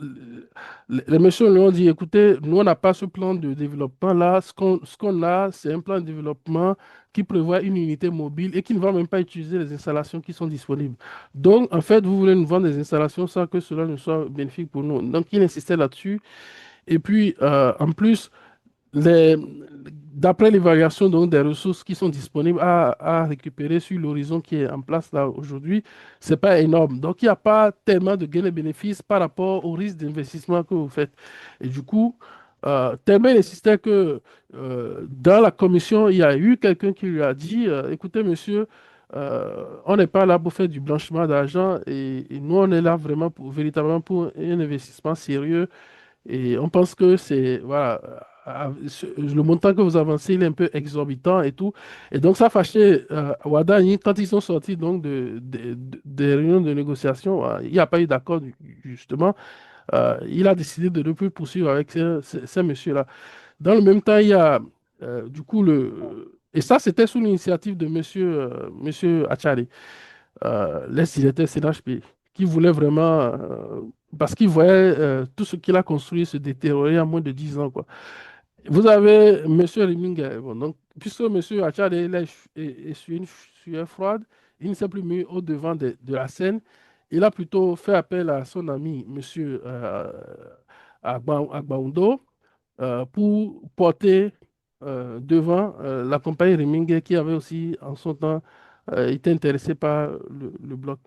S2: les messieurs lui ont dit, écoutez, nous, on n'a pas ce plan de développement là. Ce qu'on a, c'est un plan de développement qui prévoit une unité mobile et qui ne va même pas utiliser les installations qui sont disponibles. Donc, en fait, vous voulez nous vendre des installations sans que cela ne soit bénéfique pour nous. Donc, il insistait là-dessus. Et puis, en plus, les- d'après l'évaluation donc, des ressources qui sont disponibles à récupérer sur l'horizon qui est en place là aujourd'hui, c'est pas énorme. Donc, il n'y a pas tellement de gains et bénéfices par rapport au risque d'investissement que vous faites. Et du coup, tellement il insistait que dans la commission, il y a eu quelqu'un qui lui a dit, écoutez, monsieur, on n'est pas là pour faire du blanchiment d'argent et nous, on est là vraiment véritablement pour un investissement sérieux et on pense que c'est, voilà, le montant que vous avancez, il est un peu exorbitant et tout. Et donc, ça fâchait Ouadani quand ils sont sortis donc des réunions de négociation. Il n'y a pas eu d'accord, justement. Il a décidé de ne plus poursuivre avec ces messieurs-là. Dans le même temps, il y a, du coup, et ça, c'était sous l'initiative de monsieur Achari, l'ex-directeur CNHP, qui voulait vraiment, parce qu'il voyait tout ce qu'il a construit se détériorer en moins de 10 ans, quoi. Vous avez M. Riming, bon, donc, puisque M. Achad est sur une sueur froide, il ne s'est plus mis au devant de la scène. Il a plutôt fait appel à son ami, M. Agbaoundo, pour porter devant la compagnie Reminger qui avait aussi en son temps été intéressée par le bloc,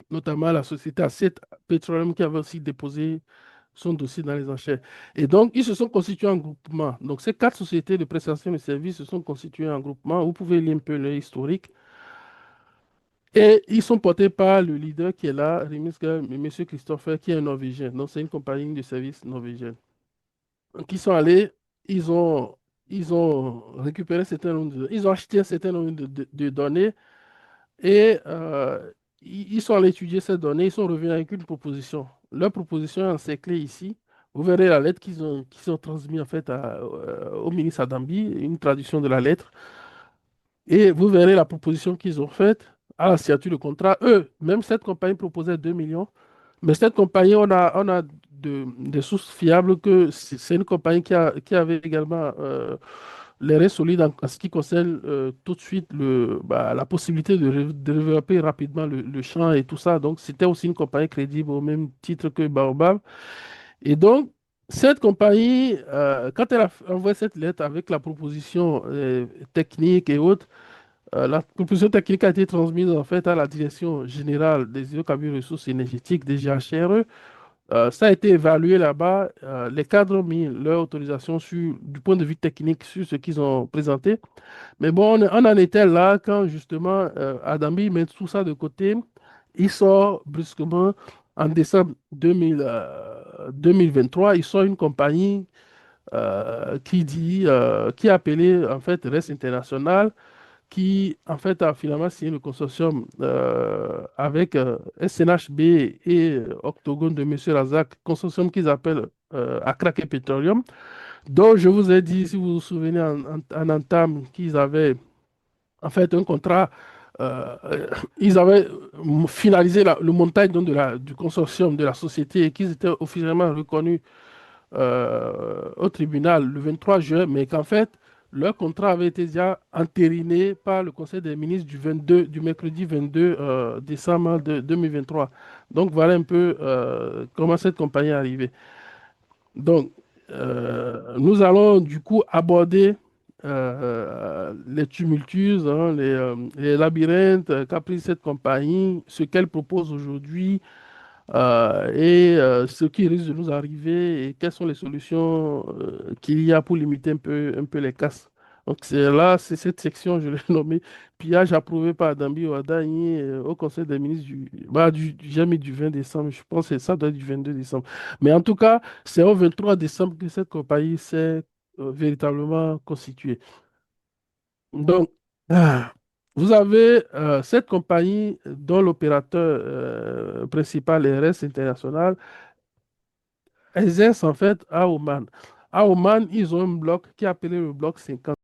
S2: notamment la société Assiette Petroleum qui avait aussi déposé son dossier dans les enchères. Et donc, ils se sont constitués en groupement. Donc, ces quatre sociétés de prestation de services se sont constituées en groupement. Vous pouvez lire un peu leur historique. Et ils sont portés par le leader qui est là, Remisker, M. Christopher, qui est un Norvégien. Donc, c'est une compagnie de services norvégienne. Donc, ils sont allés, ils ont, ils ont récupéré un certain nombre ils ont acheté un certain nombre de données et ils sont allés étudier ces données, ils sont revenus avec une proposition. Leur proposition est encerclée ici. Vous verrez la lettre qu'ils ont transmise en fait au ministre Adambi, une traduction de la lettre. Et vous verrez la proposition qu'ils ont faite à la signature du contrat. Eux, même cette compagnie proposait 2 millions. Mais cette compagnie, on a des sources fiables que c'est une compagnie qui avait également les reins solides en ce qui concerne tout de suite la possibilité de développer rapidement le champ et tout ça. Donc, c'était aussi une compagnie crédible au même titre que Baobab. Et donc, cette compagnie, quand elle a envoyé cette lettre avec la proposition technique et autres, la proposition technique a été transmise en fait à la Direction générale des hydrocarbures et ressources énergétiques des GHRE. Ça a été évalué là-bas. Les cadres ont mis leur autorisation du point de vue technique sur ce qu'ils ont présenté. Mais bon, on en était là quand justement Adambi met tout ça de côté. Il sort brusquement en décembre 2023. Il sort une compagnie qui est appelée en fait RES International qui en fait a finalement signé le consortium avec SNHB et Octogone de M. Razak, consortium qu'ils appellent Akrake Petroleum, dont je vous ai dit, si vous vous souvenez en entame, qu'ils avaient en fait un contrat, ils avaient finalisé le montage donc, du consortium de la société et qu'ils étaient officiellement reconnus au tribunal le 23 juin, mais qu'en fait, leur contrat avait été déjà entériné par le Conseil des ministres du mercredi 22 décembre 2023. Donc voilà un peu comment cette compagnie est arrivée. Donc, nous allons du coup aborder les tumultus, hein, les labyrinthes qu'a pris cette compagnie, ce qu'elle propose aujourd'hui, et ce qui risque de nous arriver et quelles sont les solutions qu'il y a pour limiter un peu les casses. Donc c'est là, c'est cette section, je l'ai nommée pillage approuvé par Dambi Ouadani au Conseil des ministres jamais du 20 décembre, je pense que ça doit être du 22 décembre. Mais en tout cas, c'est au 23 décembre que cette compagnie s'est véritablement constituée. Donc, ah, vous avez cette compagnie dont l'opérateur principal est RS International exerce en fait à Oman. À Oman, ils ont un bloc qui est appelé le bloc 50.